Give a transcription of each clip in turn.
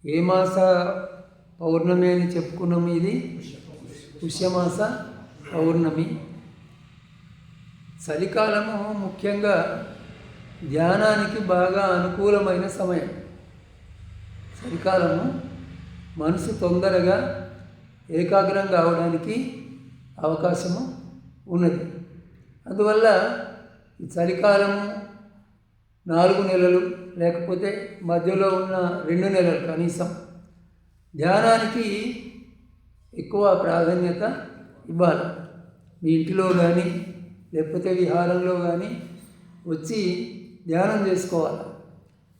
ఏ మాస పౌర్ణమి అని చెప్పుకున్నాము? ఇది పుష్యమాస పౌర్ణమి. చలికాలము ముఖ్యంగా ధ్యానానికి బాగా అనుకూలమైన సమయం. చలికాలము మనసు తొందరగా ఏకాగ్రం కావడానికి అవకాశము ఉన్నది. అందువల్ల ఈ చలికాలము 4 నెలలు లేకపోతే మధ్యలో ఉన్న 2 నెలలు కనీసం ధ్యానానికి ఎక్కువ ప్రాధాన్యత ఇవ్వాలి. మీ ఇంటిలో కానీ లేకపోతే విహారంలో కానీ వచ్చి ధ్యానం చేసుకోవాలి.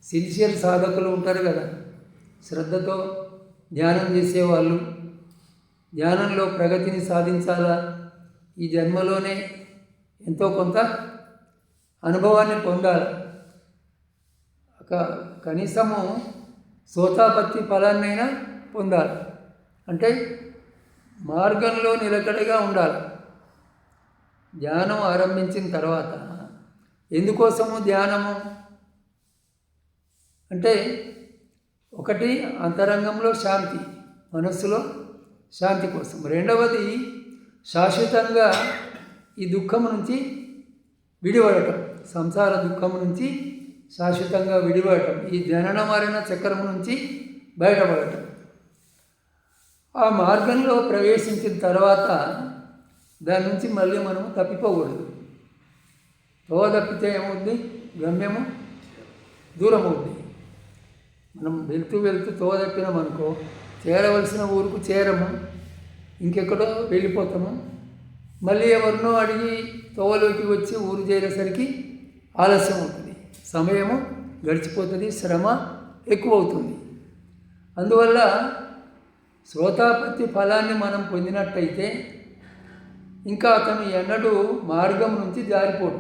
సిన్సియర్ సాధకులు ఉంటారు కదా, శ్రద్ధతో ధ్యానం చేసేవాళ్ళు. ధ్యానంలో ప్రగతిని సాధించాలా, ఈ జన్మలోనే ఎంతో కొంత అనుభవాన్ని పొందాలి. కనీసము సోతాపత్తి ఫలాన్నైనా పొందాలి. అంటే మార్గంలో నిలకడగా ఉండాలి. ధ్యానం ఆరంభించిన తర్వాత ఎందుకోసము ధ్యానము అంటే, ఒకటి అంతరంగంలో శాంతి, మనస్సులో శాంతి కోసం. రెండవది శాశ్వతంగా ఈ దుఃఖం నుంచి విడిపడటం, సంసార దుఃఖం నుంచి శాశ్వతంగా విడిపడటం, ఈ జనన మరణ చక్రం నుంచి బయటపడటం. ఆ మార్గంలో ప్రవేశించిన తర్వాత దాని నుంచి మళ్ళీ మనం తప్పిపోకూడదు. తప్పితే ఏమవుద్ది? గమ్యము దూరం అవుద్ది. మనం వెళ్తూ తప్పినామనుకో, చేరవలసిన ఊరుకు చేరము, ఇంకెక్కడో వెళ్ళిపోతాము. మళ్ళీ ఎవరినో అడిగి తోవలోకి వచ్చి ఊరు చేరేసరికి ఆలస్యం అవుతుంది, సమయము గడిచిపోతుంది, శ్రమ ఎక్కువ అవుతుంది. అందువల్ల శ్రోతాపత్తి ఫలాన్ని మనం పొందినట్టయితే ఇంకా అతను ఎన్నడూ మార్గం నుంచి జారిపోడు.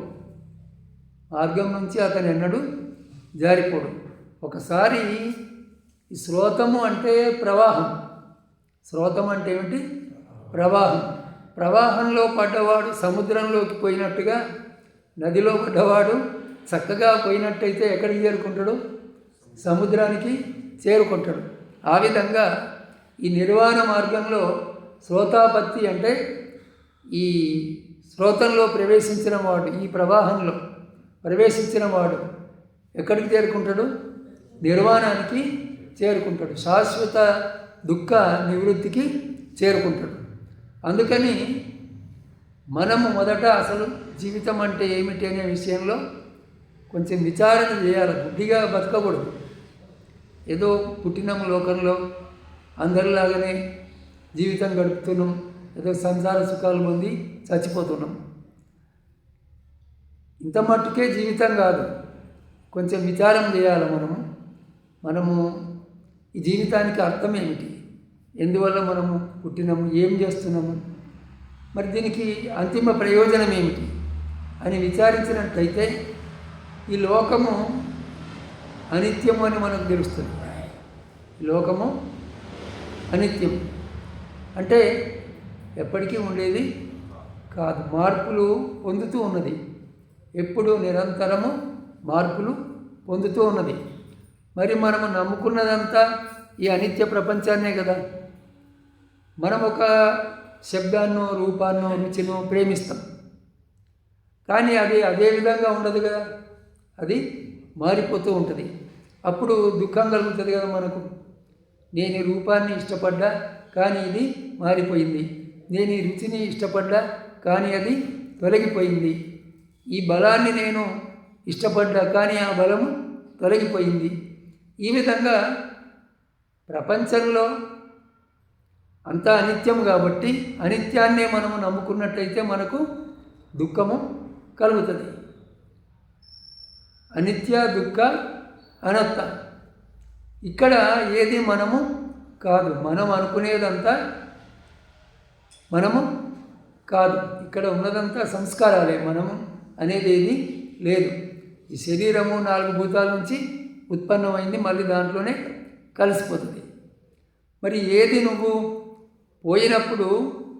ఒకసారి ఈ శ్రోతము అంటే ప్రవాహం. శ్రోతం అంటే ఏమిటి? ప్రవాహం. ప్రవాహంలో పడ్డవాడు సముద్రంలోకి పోయినట్టుగా, నదిలో పడ్డవాడు చక్కగా పోయినట్టయితే ఎక్కడికి చేరుకుంటాడు? సముద్రానికి చేరుకుంటాడు. ఆ విధంగా ఈ నిర్వాణ మార్గంలో శ్రోతాపత్తి అంటే ఈ శ్రోతంలో ప్రవేశించిన వాడు, ఈ ప్రవాహంలో ప్రవేశించిన వాడు ఎక్కడికి చేరుకుంటాడు? నిర్వాణానికి చేరుకుంటాడు, శాశ్వత దుఃఖ నివృత్తికి చేరుకుంటాడు. అందుకని మనము మొదట అసలు జీవితం అంటే ఏమిటి అనే విషయంలో కొంచెం విచారణ చేయాలి. గుడ్డిగా బతకకూడదు. ఏదో పుట్టినం లోకంలో అందరిలాగానే జీవితం గడుపుతున్నాం, ఏదో సంసార సుఖాలు పొంది చచ్చిపోతున్నాం. ఇంత మట్టుకే జీవితం కాదు. కొంచెం విచారం చేయాలి. మనము ఈ జీవితానికి అర్థం ఏమిటి, ఎందువల్ల మనము పుట్టినాము, ఏం చేస్తున్నాము, మరి దీనికి అంతిమ ప్రయోజనం ఏమిటి అని విచారించినట్లయితే ఈ లోకము అనిత్యము అని మనకు తెలుస్తుంది. ఈ లోకము అనిత్యం అంటే ఎప్పటికీ ఉండేది కాదు, మార్పులు పొందుతూ ఉన్నది. ఎప్పుడు నిరంతరము మార్పులు పొందుతూ ఉన్నది. మరి మనము నమ్ముకున్నదంతా ఈ అనిత్య ప్రపంచాన్నే కదా. మనం ఒక శబ్దాన్నో, రూపాన్నో, రుచినో ప్రేమిస్తాం, కానీ అది అదే విధంగా ఉండదు కదా, అది మారిపోతూ ఉంటుంది. అప్పుడు దుఃఖం కలుగుతుంది కదా మనకు. నేను ఈ రూపాన్ని ఇష్టపడ్డా కానీ ఇది మారిపోయింది, నేను ఈ రుచిని ఇష్టపడ్డా కానీ అది తొలగిపోయింది, ఈ బలాన్ని నేను ఇష్టపడ్డా కానీ ఆ బలము తొలగిపోయింది. ఈ విధంగా ప్రపంచంలో అంతా అనిత్యం కాబట్టి అనిత్యాన్నే మనము నమ్ముకున్నట్టయితే మనకు దుఃఖము కలుగుతుంది. అనిత్య, దుఃఖ, అనాత్మ. ఇక్కడ ఏది మనము కాదు, మనం అనుకునేదంతా మనము కాదు. ఇక్కడ ఉన్నదంతా సంస్కారాలే, మనము అనేది ఏది లేదు. ఈ శరీరము 4 భూతాల నుంచి ఉత్పన్నమైంది, మళ్ళీ దాంట్లోనే కలిసిపోతుంది. మరి ఏది నువ్వు పోయినప్పుడు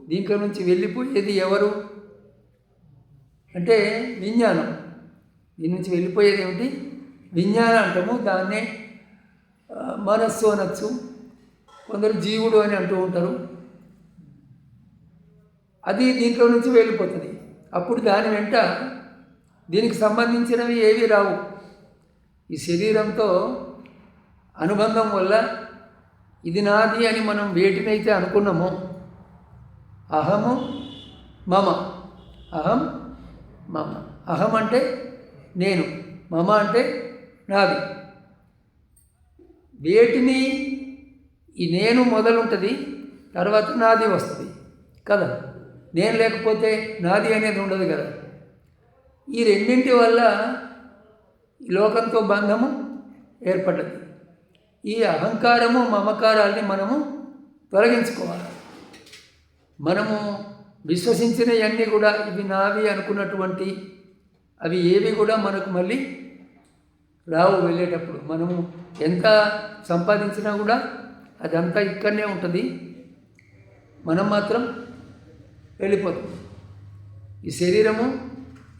దీంట్లో నుంచి వెళ్ళిపోయేది ఎవరు అంటే విజ్ఞానం. దీని నుంచి వెళ్ళిపోయేది ఏమిటి? విజ్ఞానం అంటాము. దాన్నే మనస్సు అనొచ్చు, కొందరు జీవుడు అని అంటూ ఉంటారు. అది దీంట్లో నుంచి వెళ్ళిపోతుంది. అప్పుడు దాని వెంట దీనికి సంబంధించినవి ఏవి రావు. ఈ శరీరంతో అనుబంధం వల్ల ఇది నాది అని మనం వేటినైతే అనుకున్నామో, అహము మమ, అహం మమ, అహం అంటే నేను, మమ అంటే నాది. వేటిని ఈ నేను మొదలుంటుంది, తర్వాత నాది వస్తుంది కదా. నేను లేకపోతే నాది అనేది ఉండదు కదా. ఈ రెండింటి వల్ల ఈ లోకంతో బంధము ఏర్పడ్డది. ఈ అహంకారము మమకారాల్ని మనము తొలగించుకోవాలి. మనము విశ్వసించినవన్నీ కూడా ఇవి నావి అనుకున్నటువంటి అవి ఏవి కూడా మనకు మళ్ళీ రావు. వెళ్ళేటప్పుడు మనము ఎంత సంపాదించినా కూడా అదంతా ఇక్కడనే ఉంటుంది, మనం మాత్రం వెళ్ళిపోతుంది. ఈ శరీరము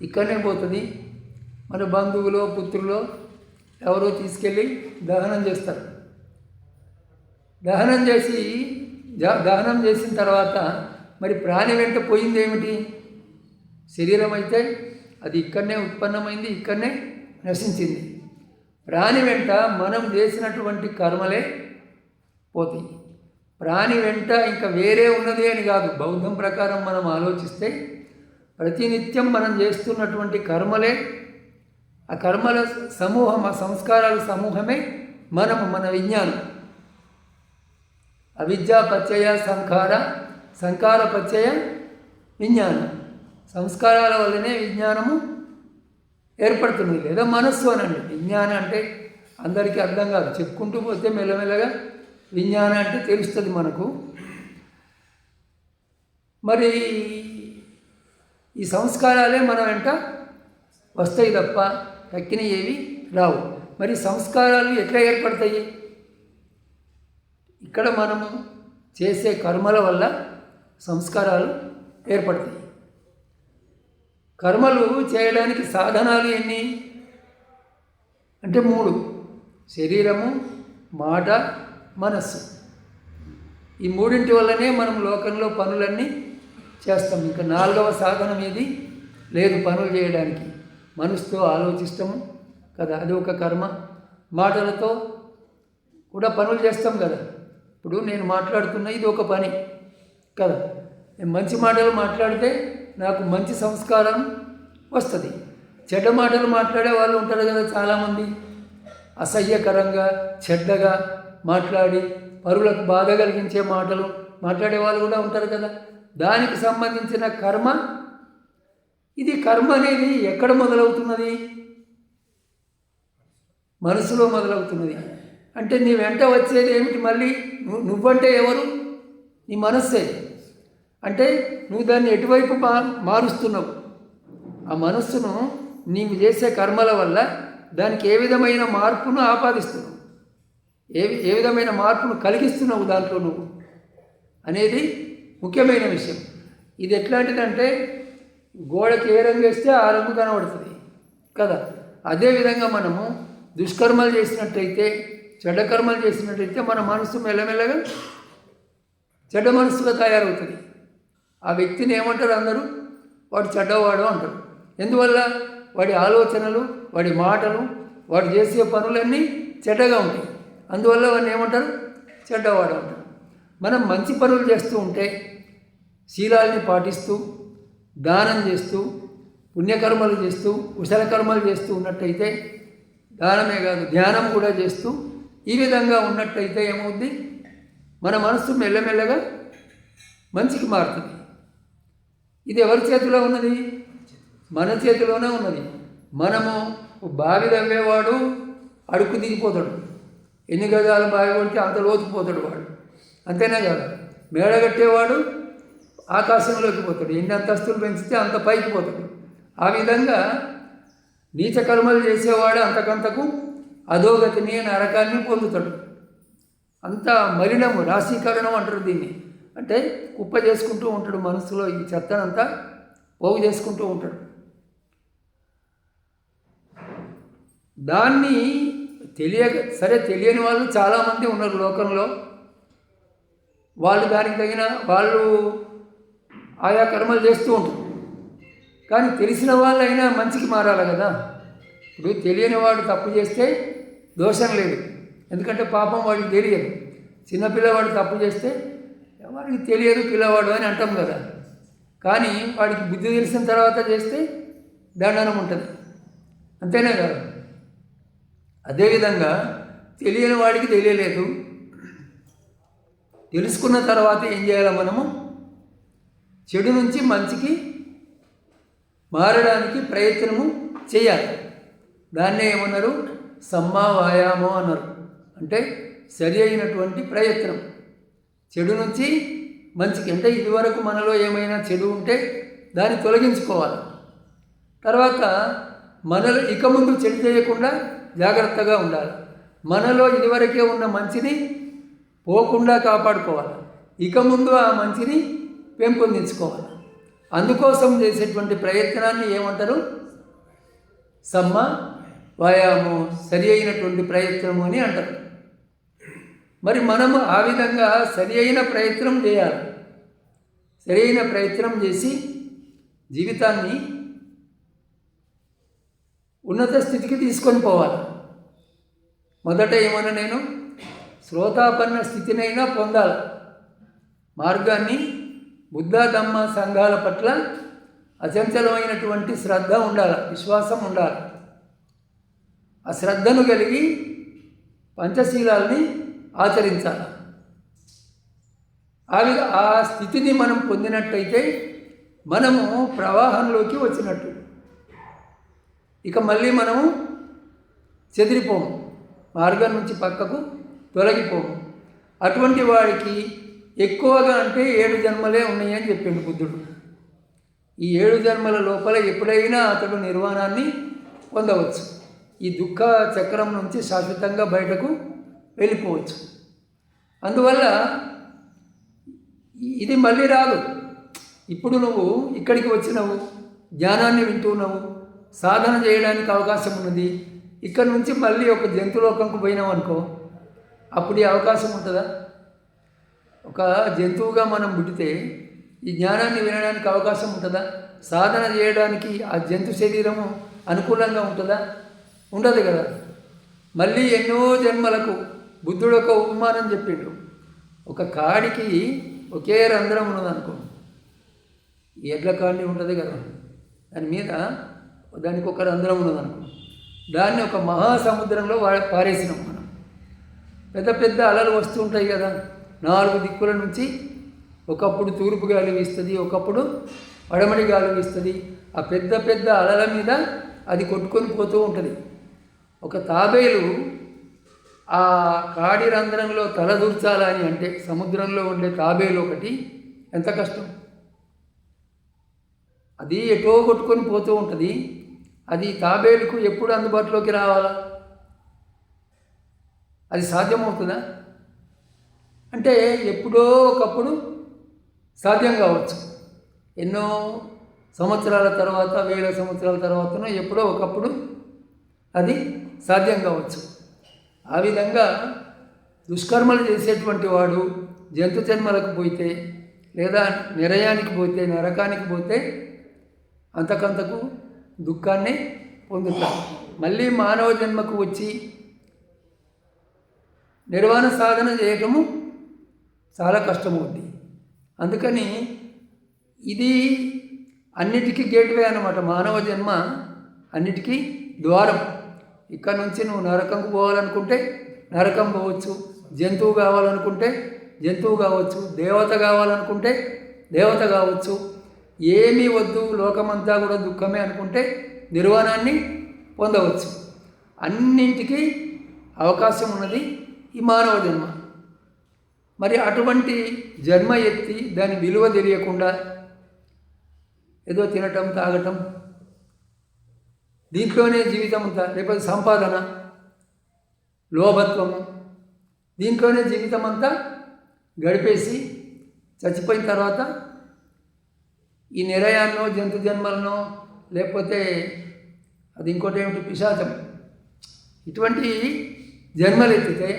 ఇక్కడనే పోతుంది. మన బంధువులో పుత్రులో ఎవరో తీసుకెళ్ళి దహనం చేస్తారు. దహనం చేసిన తర్వాత మరి ప్రాణి వెంట పోయింది ఏమిటి? శరీరం అయితే అది ఇక్కడనే ఉత్పన్నమైంది, ఇక్కడనే నశించింది. ప్రాణి వెంట మనం చేసినటువంటి కర్మలే పోతాయి. ప్రాణి వెంట ఇంకా వేరే ఉన్నది అని కాదు. బౌద్ధం ప్రకారం మనం ఆలోచిస్తే ప్రతినిత్యం మనం చేస్తున్నటువంటి కర్మలే, ఆ కర్మల సమూహం, ఆ సంస్కారాల సమూహమే మన విజ్ఞానం. అవిద్యా పచ్చయ సంఖార, సంఖార పచ్చయ విజ్ఞానం. సంస్కారాల వల్లనే విజ్ఞానము ఏర్పడుతుంది, లేదా మనస్సు అనండి. విజ్ఞానం అంటే అందరికీ అర్థం కాదు, చెప్పుకుంటూ పోతే మెల్లమెల్లగా విజ్ఞానం అంటే తెలుస్తుంది మనకు. మరి ఈ సంస్కారాలే మన వెంట వస్తాయి తప్ప తక్కిన ఏవి రావు. మరి సంస్కారాలు ఎట్లా ఏర్పడతాయి? ఇక్కడ మనము చేసే కర్మల వల్ల సంస్కారాలు ఏర్పడతాయి. కర్మలు చేయడానికి సాధనాలు ఎన్ని అంటే 3: శరీరము, మాట, మనస్సు. ఈ మూడింటి వల్లనే మనం లోకంలో పనులన్నీ చేస్తాం. ఇంకా 4వ సాధనం ఏది లేదు పనులు చేయడానికి. మనసుతో ఆలోచిస్తాము కదా, అది ఒక కర్మ. మాటలతో కూడా పనులు చేస్తాం కదా. ఇప్పుడు నేను మాట్లాడుతున్నా, ఇది ఒక పని కదా. నేను మంచి మాటలు మాట్లాడితే నాకు మంచి సంస్కారం వస్తుంది. చెడ్డ మాటలు మాట్లాడే వాళ్ళు ఉంటారు కదా చాలామంది. అసహ్యకరంగా చెడ్డగా మాట్లాడి పరులకు బాధ కలిగించే మాటలు మాట్లాడే వాళ్ళు కూడా ఉంటారు కదా. దానికి సంబంధించిన కర్మ ఇది. కర్మ అనేది ఎక్కడ మొదలవుతున్నది? మనసులో మొదలవుతున్నది. అంటే నీ వెంట వచ్చేది ఏమిటి? మళ్ళీ నువ్వంటే ఎవరు? నీ మనస్సే. అంటే నువ్వు దాన్ని ఎటువైపు మారుస్తున్నావు? ఆ మనస్సును నీవు చేసే కర్మల వల్ల దానికి ఏ విధమైన మార్పును ఆపాదిస్తున్నావు, ఏ విధమైన మార్పును కలిగిస్తున్నావు దాంట్లో నువ్వు అనేది ముఖ్యమైన విషయం. ఇది ఎట్లాంటిదంటే గోడకి ఏ రంగు వేస్తే ఆ రంగు కనబడుతుంది కదా. అదేవిధంగా మనము దుష్కర్మలు చేసినట్టయితే, చెడ్డ కర్మలు చేసినట్టయితే మన మనసు మెల్లమెల్లగా చెడ్డ మనసుగా తయారవుతుంది. ఆ వ్యక్తిని ఏమంటారు అందరూ? వాడు చెడ్డవాడు అంటారు. ఎందువల్ల? వాడి ఆలోచనలు, వాడి మాటలు, వాడు చేసే పనులన్నీ చెడ్డగా ఉంటాయి. అందువల్ల వాడిని ఏమంటారు? చెడ్డవాడు అంటారు. మనం మంచి పనులు చేస్తూ ఉంటే, శీలాల్ని పాటిస్తూ, దానం చేస్తూ, పుణ్యకర్మలు చేస్తూ, కుశల కర్మలు చేస్తూ ఉన్నట్టయితే, దానమే కాదు ధ్యానం కూడా చేస్తూ ఈ విధంగా ఉన్నట్టయితే ఏమవుద్ది? మన మనస్సు మెల్లమెల్లగా మంచికి మారుతుంది. ఇది ఎవరి చేతిలో ఉన్నది? మన చేతిలోనే ఉన్నది. మనము బావి తవ్వేవాడు అడుక్కు దిగిపోతాడు. ఎన్ని గజాలు బావి కొడితే అంత లోతుకుపోతాడు వాడు, అంతేనా కదా. మేడ కట్టేవాడు ఆకాశంలోకి పోతాడు, ఎన్ని అంతస్తులు పెంచితే అంత పైకి పోతాడు. ఆ విధంగా నీచ కర్మలు చేసేవాడు అంతకంతకు అధోగతిని, నరకాన్ని పొందుతాడు. అంత మలినము, రాశీకరణం అంటారు దీన్ని. అంటే కుప్ప చేసుకుంటూ ఉంటాడు మనసులో, ఈ చెత్తనంతా పోగు చేసుకుంటూ ఉంటాడు. దాన్ని సరే తెలియని వాళ్ళు చాలామంది ఉన్నారు లోకంలో. వాళ్ళు దానికి తగిన వాళ్ళు ఆయా కర్మలు చేస్తూ ఉంటారు. కానీ తెలిసిన వాళ్ళైనా మంచికి మారాలి కదా. ఇప్పుడు తెలియని వాడు తప్పు చేస్తే దోషం లేదు, ఎందుకంటే పాపం వాడికి తెలియదు. చిన్నపిల్లవాడు తప్పు చేస్తే వాడికి తెలియదు పిల్లవాడు అని అంటాం కదా. కానీ వాడికి బుద్ధి తెలిసిన తర్వాత చేస్తే దండనం ఉంటుంది, అంతేనే కదా. అదేవిధంగా తెలియని వాడికి తెలియలేదు, తెలుసుకున్న తర్వాత ఏం చేయాలి? మనము చెడు నుంచి మంచికి మారడానికి ప్రయత్నము చేయాలి. దాన్నే ఏమన్నారు? సమ్మా వాయామో అన్నారు. అంటే సరి అయినటువంటి ప్రయత్నం చెడు నుంచి మంచికి. అంటే ఇదివరకు మనలో ఏమైనా చెడు ఉంటే దాన్ని తొలగించుకోవాలి. తర్వాత మనలో ఇక ముందు చెడు చేయకుండా జాగ్రత్తగా ఉండాలి. మనలో ఇదివరకే ఉన్న మంచిని పోకుండా కాపాడుకోవాలి. ఇక ముందు ఆ మంచిని పెంపొందించుకోవాలి. అందుకోసం చేసేటువంటి ప్రయత్నాన్ని ఏమంటారు? సమ్మ వాయామం, సరి అయినటువంటి ప్రయత్నము అని అంటారు. మరి మనము ఆ విధంగా సరి అయిన ప్రయత్నం చేయాలి. సరి అయిన ప్రయత్నం చేసి జీవితాన్ని ఉన్నత స్థితికి తీసుకొని పోవాలి. మొదట ఏమన్నా నేను శ్రోతాపన్న స్థితినైనా పొందాలి. మార్గాన్ని బుద్ధ ధమ్మ సంఘాల పట్ల అచంచలమైనటువంటి శ్రద్ధ ఉండాలి, విశ్వాసం ఉండాలి. ఆ శ్రద్ధను కలిగి పంచశీలాల్ని ఆచరించాలి. ఆ స్థితిని మనం పొందినట్టయితే మనము ప్రవాహంలోకి వచ్చినట్టు. ఇక మళ్ళీ మనము చెదిరిపోము, మార్గం నుంచి పక్కకు తొలగిపోము. అటువంటి వాడికి ఎక్కువగా అంటే 7 జన్మలే ఉన్నాయని చెప్పిండు బుద్ధుడు. ఈ 7 జన్మల లోపల ఎప్పుడైనా అతడు నిర్వాణాన్ని పొందవచ్చు. ఈ దుఃఖ చక్రం నుంచి శాశ్వతంగా బయటకు వెళ్ళిపోవచ్చు. అందువల్ల ఇది మళ్ళీ రాదు. ఇప్పుడు నువ్వు ఇక్కడికి వచ్చినావు, జ్ఞానాన్ని వింటున్నావు, సాధన చేయడానికి అవకాశం ఉన్నది. ఇక్కడ నుంచి మళ్ళీ ఒక జంతులోకంకు పోయినావు అనుకో, అప్పుడు ఈ అవకాశం ఉంటుందా? ఒక జంతువుగా మనం పుట్టితే ఈ జ్ఞానాన్ని వినడానికి అవకాశం ఉంటుందా? సాధన చేయడానికి ఆ జంతు శరీరము అనుకూలంగా ఉంటుందా? ఉండదు కదా. మళ్ళీ ఎన్నో జన్మలకు బుద్ధుడు ఒక ఉపమానం చెప్పిండు. ఒక కాడికి ఒకే రంధ్రం ఉన్నదనుకో, ఎడ్ల కాడి ఉంటుంది కదా, దాని మీద దానికి ఒక రంధ్రం ఉన్నదనుకో, దాన్ని ఒక మహాసముద్రంలో పారేసినాం మనం. పెద్ద పెద్ద అలలు వస్తూ ఉంటాయి కదా, 4 దిక్కుల నుంచి. ఒకప్పుడు తూర్పు గాలి వీస్తుంది, ఒకప్పుడు పడమటి గాలి వీస్తుంది. ఆ పెద్ద పెద్ద అలల మీద అది కొట్టుకొని పోతూ ఉంటుంది. ఒక తాబేలు ఆ కాడి రంధ్రంలో తలదూర్చాలని అంటే, సముద్రంలో ఉండే తాబేలు ఒకటి ఎంత కష్టం. అది ఎటో కొట్టుకొని పోతూ ఉంటుంది. అది తాబేలుకు ఎప్పుడు అందుబాటులోకి రావాలా? అది సాధ్యమవుతుందా? అంటే ఎప్పుడో ఒకప్పుడు సాధ్యం కావచ్చు. ఎన్నో సంవత్సరాల తర్వాత, 1000 సంవత్సరాల తర్వాతనో ఎప్పుడో ఒకప్పుడు అది సాధ్యం కావచ్చు. ఆ విధంగా దుష్కర్మలు చేసేటువంటి వాడు జంతు జన్మలకు పోతే, లేదా నిరయానికి పోతే, నరకానికి పోతే అంతకంతకు దుఃఖాన్ని పొందుతాడు. మళ్ళీ మానవ జన్మకు వచ్చి నిర్వాణ సాధన చేయటము చాలా కష్టమవుతుంది. అందుకని ఇది అన్నిటికీ గేట్వే అన్నమాట. మానవ జన్మ అన్నిటికీ ద్వారం. ఇక్కడ నుంచి నువ్వు నరకంకు పోవాలనుకుంటే నరకం పోవచ్చు, జంతువు కావాలనుకుంటే జంతువు కావచ్చు, దేవత కావాలనుకుంటే దేవత కావచ్చు. ఏమీ వద్దు, లోకమంతా కూడా దుఃఖమే అనుకుంటే నిర్వాణాన్ని పొందవచ్చు. అన్నింటికీ అవకాశం ఉన్నది ఈ మానవ జన్మ. మరి అటువంటి జన్మ ఎత్తి దాని విలువ తెలియకుండా ఏదో తినటం, తాగటం, దీంట్లోనే జీవితం అంతా, లేకపోతే సంపాదన, లోభత్వము, దీంట్లోనే జీవితం అంతా గడిపేసి చచ్చిపోయిన తర్వాత ఈ నిరయాన్నో, జంతు జన్మలనో, లేకపోతే అది ఇంకోటి ఏమిటి, పిశాచం, ఇటువంటి జన్మలెత్తితే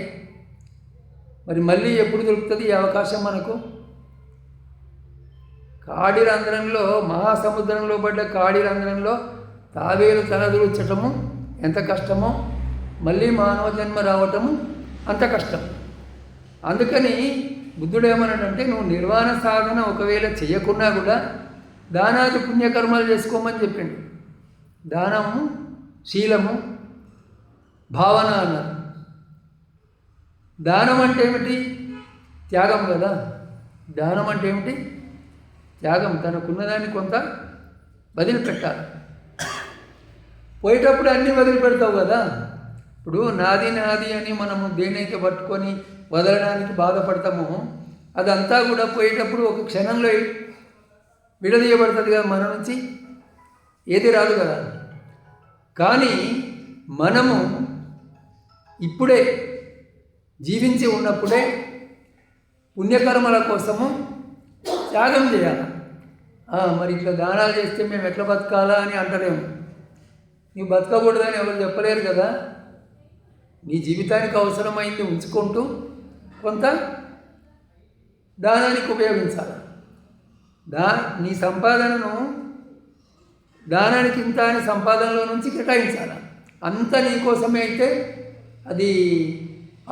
మరి మళ్ళీ ఎప్పుడు దొరుకుతుంది ఈ అవకాశం మనకు? కాడి రంధ్రంలో, మహాసముద్రంలో పడ్డ కాడి రంధ్రంలో తాబేలు తలదూర్చటము ఎంత కష్టమో మళ్ళీ మానవ జన్మ రావటము అంత కష్టం. అందుకని బుద్ధుడు ఏమన్నాడంటే, నువ్వు నిర్వాణ సాధన ఒకవేళ చేయకున్నా కూడా దానాది పుణ్యకర్మలు చేసుకోమని చెప్పిండు. దానము, శీలము, భావన అన్నారు. దానం అంటే ఏమిటి? త్యాగం కదా. దానం అంటే ఏమిటి? త్యాగం. తనకున్నదాన్ని కొంత వదిలిపెట్టాలి. పోయేటప్పుడు అన్నీ వదిలిపెడతావు కదా. ఇప్పుడు నాది నాది అని మనము దేనైతే పట్టుకొని వదలడానికి బాధపడతామో అదంతా కూడా పోయేటప్పుడు ఒక క్షణంలో విడదీయబడుతుంది కదా మన నుంచి, ఏది రాదు కదా. కానీ మనము ఇప్పుడే జీవించి ఉన్నప్పుడే పుణ్యకర్మల కోసము త్యాగం చేయాలి. మరి ఇట్లా దానాలు చేస్తే మేము ఎట్లా బతకాలా అని అంటారేమో. నీవు బతకకూడదని ఎవరు చెప్పలేరు కదా. నీ జీవితానికి అవసరమైంది ఉంచుకుంటూ కొంత దానానికి ఉపయోగించాలి. నీ సంపాదనను దానానికి ఇంత అని సంపాదనలో నుంచి కేటాయించాలి. అంత నీ కోసమే అయితే అది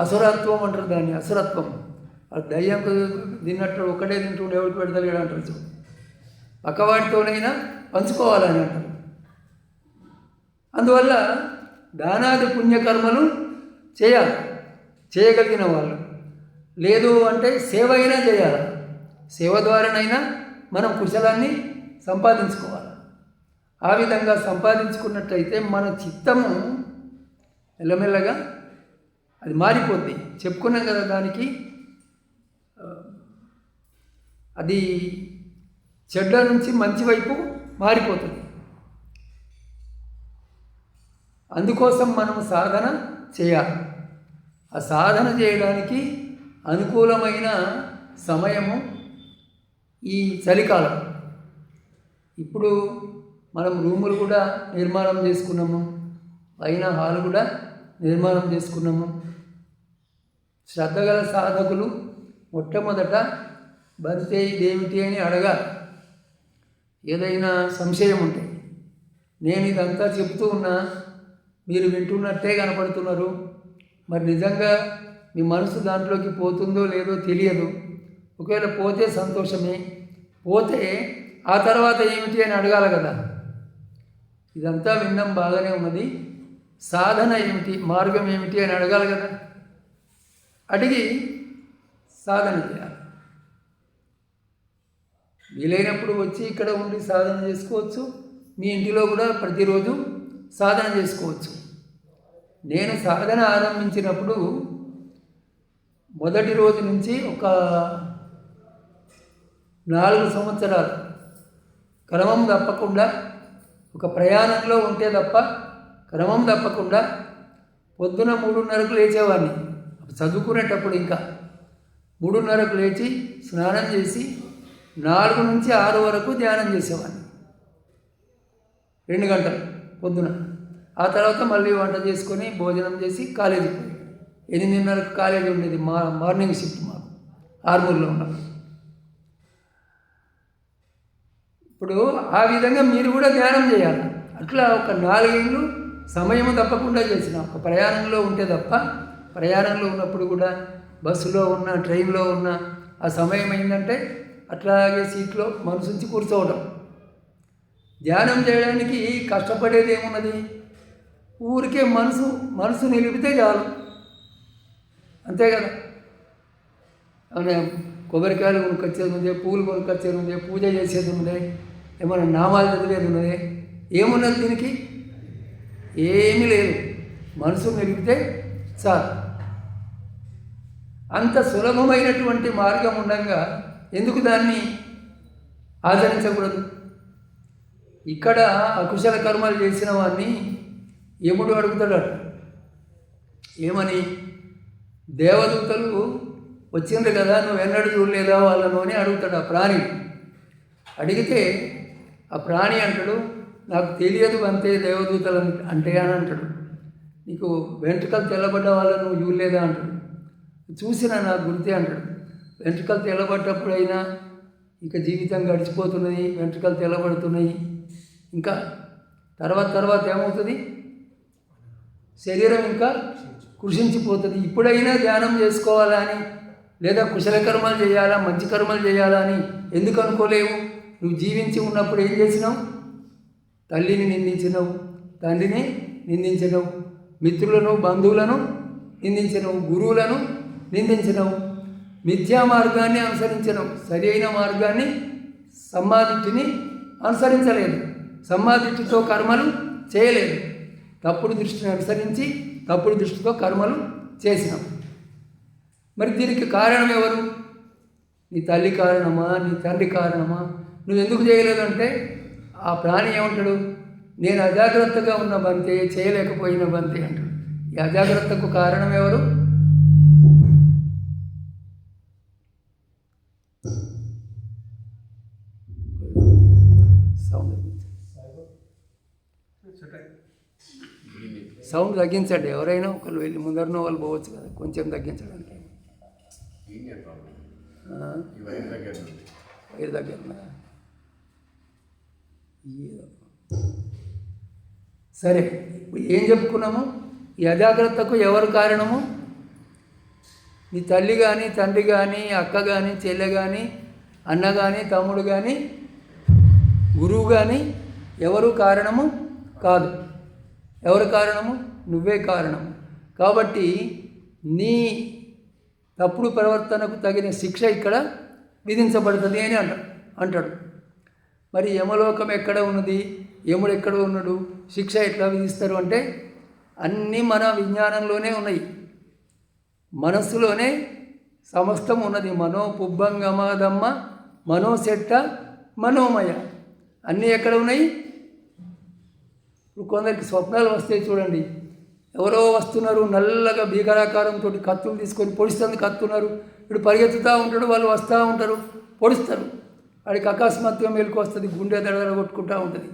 అసురత్వం అంటారు దాన్ని. అసురత్వం. అది దయ్యంకు తిన్నట్టు ఒక్కడే తింటుండే ఎవరికి పెడతలేడు అంటారు. చూ, పక్కవాడితోనైనా పంచుకోవాలని అంటారు. అందువల్ల దానాది పుణ్యకర్మలు చేయాలి, చేయగలిగిన వాళ్ళు. లేదు అంటే సేవ అయినా చేయాలి. సేవ ద్వారానైనా మనం కుశలాన్ని సంపాదించుకోవాలి. ఆ విధంగా సంపాదించుకున్నట్టయితే మన చిత్తము మెల్లమెల్లగా అది మారిపోద్ది. చెప్పుకున్నాం కదా దానికి. అది చెడ్డ నుంచి మంచి వైపు మారిపోతుంది. అందుకోసం మనం సాధన చేయాలి. ఆ సాధన చేయడానికి అనుకూలమైన సమయము ఈ చలికాలం. ఇప్పుడు మనం రూములు కూడా నిర్మాణం చేసుకున్నాము, పైన హాల్ కూడా నిర్మాణం చేసుకున్నాము. శ్రద్ధగల సాధకులు మొట్టమొదట బంతే ఇదేమిటి అని అడగాలి. ఏదైనా సంశయం ఉంటే. నేను ఇదంతా చెప్తూ ఉన్నా, మీరు వింటున్నట్టే కనపడుతున్నారు. మరి నిజంగా మీ మనసు దాంట్లోకి పోతుందో లేదో తెలియదు. ఒకవేళ పోతే సంతోషమే, పోతే ఆ తర్వాత ఏమిటి అని అడగాలి కదా. ఇదంతా విన్నాం, బాగానే ఉన్నది, సాధన ఏమిటి, మార్గం ఏమిటి అని అడగాలి కదా. అడిగి సాధన చేయాలి. వీలైనప్పుడు వచ్చి ఇక్కడ ఉండి సాధన చేసుకోవచ్చు. మీ ఇంటిలో కూడా ప్రతిరోజు సాధన చేసుకోవచ్చు. నేను సాధన ఆరంభించినప్పుడు మొదటి రోజు నుంచి ఒక 4 సంవత్సరాలు క్రమం తప్పకుండా, ఒక ప్రయాణంలో ఉంటే తప్ప క్రమం తప్పకుండా పొద్దున 3:30కు లేచేవాడిని. చదువుకునేటప్పుడు ఇంకా 3:30కు లేచి స్నానం చేసి 4 నుంచి 6 వరకు ధ్యానం చేసేవాడిని. 2 గంటలు పొద్దున. ఆ తర్వాత మళ్ళీ వంట చేసుకొని భోజనం చేసి కాలేజీకి పోయి 8:30కు కాలేజీ ఉండేది. మార్నింగ్ షిఫ్ట్ మాకు ఆర్మూర్లో ఉన్నప్పుడు. ఇప్పుడు ఆ విధంగా మీరు కూడా ధ్యానం చేయాలి. అట్లా ఒక 4 ఏళ్ళు సమయం తప్పకుండా చేసిన. ఒక ప్రయాణంలో ఉంటే తప్ప, ప్రయాణంలో ఉన్నప్పుడు కూడా బస్సులో ఉన్న, ట్రైన్లో ఉన్న, ఆ సమయం అయిందంటే అట్లాగే సీట్లో మనసుంచి కూర్చోవడం. ధ్యానం చేయడానికి కష్టపడేది ఏమున్నది? ఊరికే మనసు నిలిపితే చాలు, అంతే కదా. కొబ్బరికాయలు కొనుక్కొచ్చేది ఉందే, పూలు కొనుక్కొచ్చేది ఉందే, పూజ చేసేది ఉందే, ఏమైనా నామాలు చదివేది ఉన్నదే, ఏమున్నది దీనికి? ఏమీ లేదు. మనసు నిలిపితే చాలు. అంత సులభమైనటువంటి మార్గం ఉండగా ఎందుకు దాన్ని ఆచరించకూడదు? ఇక్కడ అకుశల కర్మలు చేసిన వాడిని యముడు అడుగుతాడట. ఏమని? దేవదూతలు వచ్చిండ్రు కదా, నువ్వు ఎన్నడూ చూడలేదా వాళ్ళను అని అడుగుతాడు ఆ ప్రాణి. అడిగితే ఆ ప్రాణి అంటాడు, నాకు తెలియదు అంతే దేవదూతలు అంటే అని అంటాడు. నీకు వెంట్రుకలు తెల్లబడ్డ వాళ్ళని నువ్వు చూడలేదా అంటాడు. చూసినా నాకు గుర్తే అంటాడు. వెంట్రుకలు తెల్లబడ్డప్పుడైనా ఇక జీవితం గడిచిపోతున్నది, వెంట్రుకలు తెల్లబడుతున్నాయి. ఇంకా తర్వాత ఏమవుతుంది? శరీరం ఇంకా కృషించిపోతుంది. ఇప్పుడైనా ధ్యానం చేసుకోవాలని, లేదా కుశల కర్మలు చేయాలా, మంచి కర్మలు చేయాలా అని ఎందుకు అనుకోలేవు? నువ్వు జీవించి ఉన్నప్పుడు ఏం చేసినావు? తల్లిని నిందించినవు, తండ్రిని నిందించినవు, మిత్రులను బంధువులను నిందించినవు, గురువులను నిందించినవు, మిథ్యా మార్గాన్ని అనుసరించినవు, సరి అయిన మార్గాన్ని సమ్మాదిట్టుని అనుసరించలేదు, సమ్మాదిట్టుతో కర్మలు చేయలేదు, తప్పుడు దృష్టిని అనుసరించి తప్పుడు దృష్టితో కర్మలు చేసినావు. మరి దీనికి కారణం ఎవరు? నీ తల్లి కారణమా, నీ తండ్రి కారణమా? నువ్వు ఎందుకు చేయలేదంటే ఆ ప్రాణి ఏమంటాడు? నేను అజాగ్రత్తగా ఉన్న బంతే, చేయలేకపోయిన బంతే అంటాడు. ఈ అజాగ్రత్తకు కారణం ఎవరు? సౌండ్ తగ్గించండి. ఎవరైనా ఒకళ్ళు వెళ్ళి ముందరనో వాళ్ళు పోవచ్చు కదా, కొంచెం తగ్గించడానికి. వైర్ దగ్గర సరే, ఇప్పుడు ఏం చెప్పుకున్నాము? ఈ అజాగ్రత్తకు ఎవరు కారణము? నీ తల్లి కానీ, తండ్రి కానీ, అక్క కానీ, చెల్లె కానీ, అన్న కానీ, తమ్ముడు కానీ, గురువు కానీ ఎవరు కారణము కాదు. ఎవరు కారణము? నువ్వే కారణము. కాబట్టి నీ తప్పుడు ప్రవర్తనకు తగిన శిక్ష ఇక్కడ విధించబడుతుంది అని అంటాడు. మరి యమలోకం ఎక్కడ ఉన్నది, యముడు ఎక్కడ ఉన్నాడు, శిక్ష ఎట్లా విధిస్తారు అంటే అన్నీ మన విజ్ఞానంలోనే ఉన్నాయి, మనస్సులోనే సమస్తం ఉన్నది. మనో పుబ్బంగమదమ్మ మనోశెట్ట మనోమయ అన్నీ ఎక్కడ ఉన్నాయి? ఇప్పుడు కొందరికి స్వప్నాలు వస్తాయి చూడండి. ఎవరో వస్తున్నారు, నల్లగా భీకరాకారంతో కత్తులు తీసుకొని పొడిస్తుంది, కత్తున్నారు. ఇప్పుడు పరిగెత్తుతూ ఉంటాడు, వాళ్ళు వస్తూ ఉంటారు, పొడుస్తారు. వాడికి అకస్మాత్తుగా మెలకు వస్తుంది, గుండె దడదడ కొట్టుకుంటూ ఉంటుంది.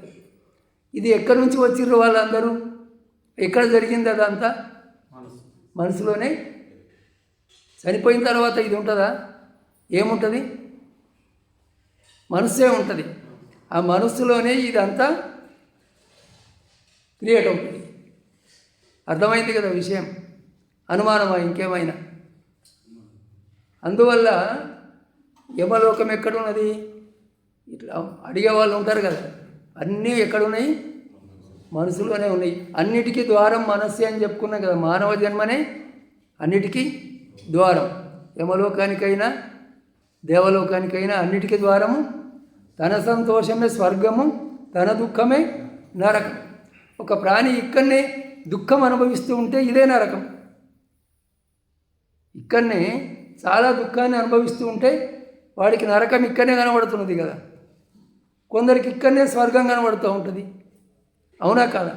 ఇది ఎక్కడి నుంచి వచ్చిర్రు వాళ్ళందరూ? ఎక్కడ జరిగింది అదంతా? మనసులోనే. చనిపోయిన తర్వాత ఇది ఉంటుందా? ఏముంటుంది? మనస్సే ఉంటుంది. ఆ మనస్సులోనే ఇదంతా క్రియేట్ అవుతుంది. అర్థమైంది కదా విషయం? అనుమానమా ఇంకేమైనా? అందువల్ల యమలోకం ఎక్కడున్నది? ఇట్లా అడిగే వాళ్ళు ఉంటారు కదా, అన్నీ ఎక్కడున్నాయి? మనసులోనే ఉన్నాయి. అన్నిటికీ ద్వారం మనస్సే అని చెప్పుకున్నాం కదా. మానవ జన్మనే అన్నిటికీ ద్వారం. యమలోకానికైనా దేవలోకానికైనా అన్నిటికీ ద్వారము. తన సంతోషమే స్వర్గము, తన దుఃఖమే నరకం. ఒక ప్రాణి ఇక్కడనే దుఃఖం అనుభవిస్తూ ఉంటే ఇదే నరకం. ఇక్కడనే చాలా దుఃఖాన్ని అనుభవిస్తూ ఉంటే వాడికి నరకం ఇక్కడనే కనబడుతున్నది కదా. కొందరికి ఇక్కడనే స్వర్గం కనబడుతూ ఉంటుంది. అవునా కాదా?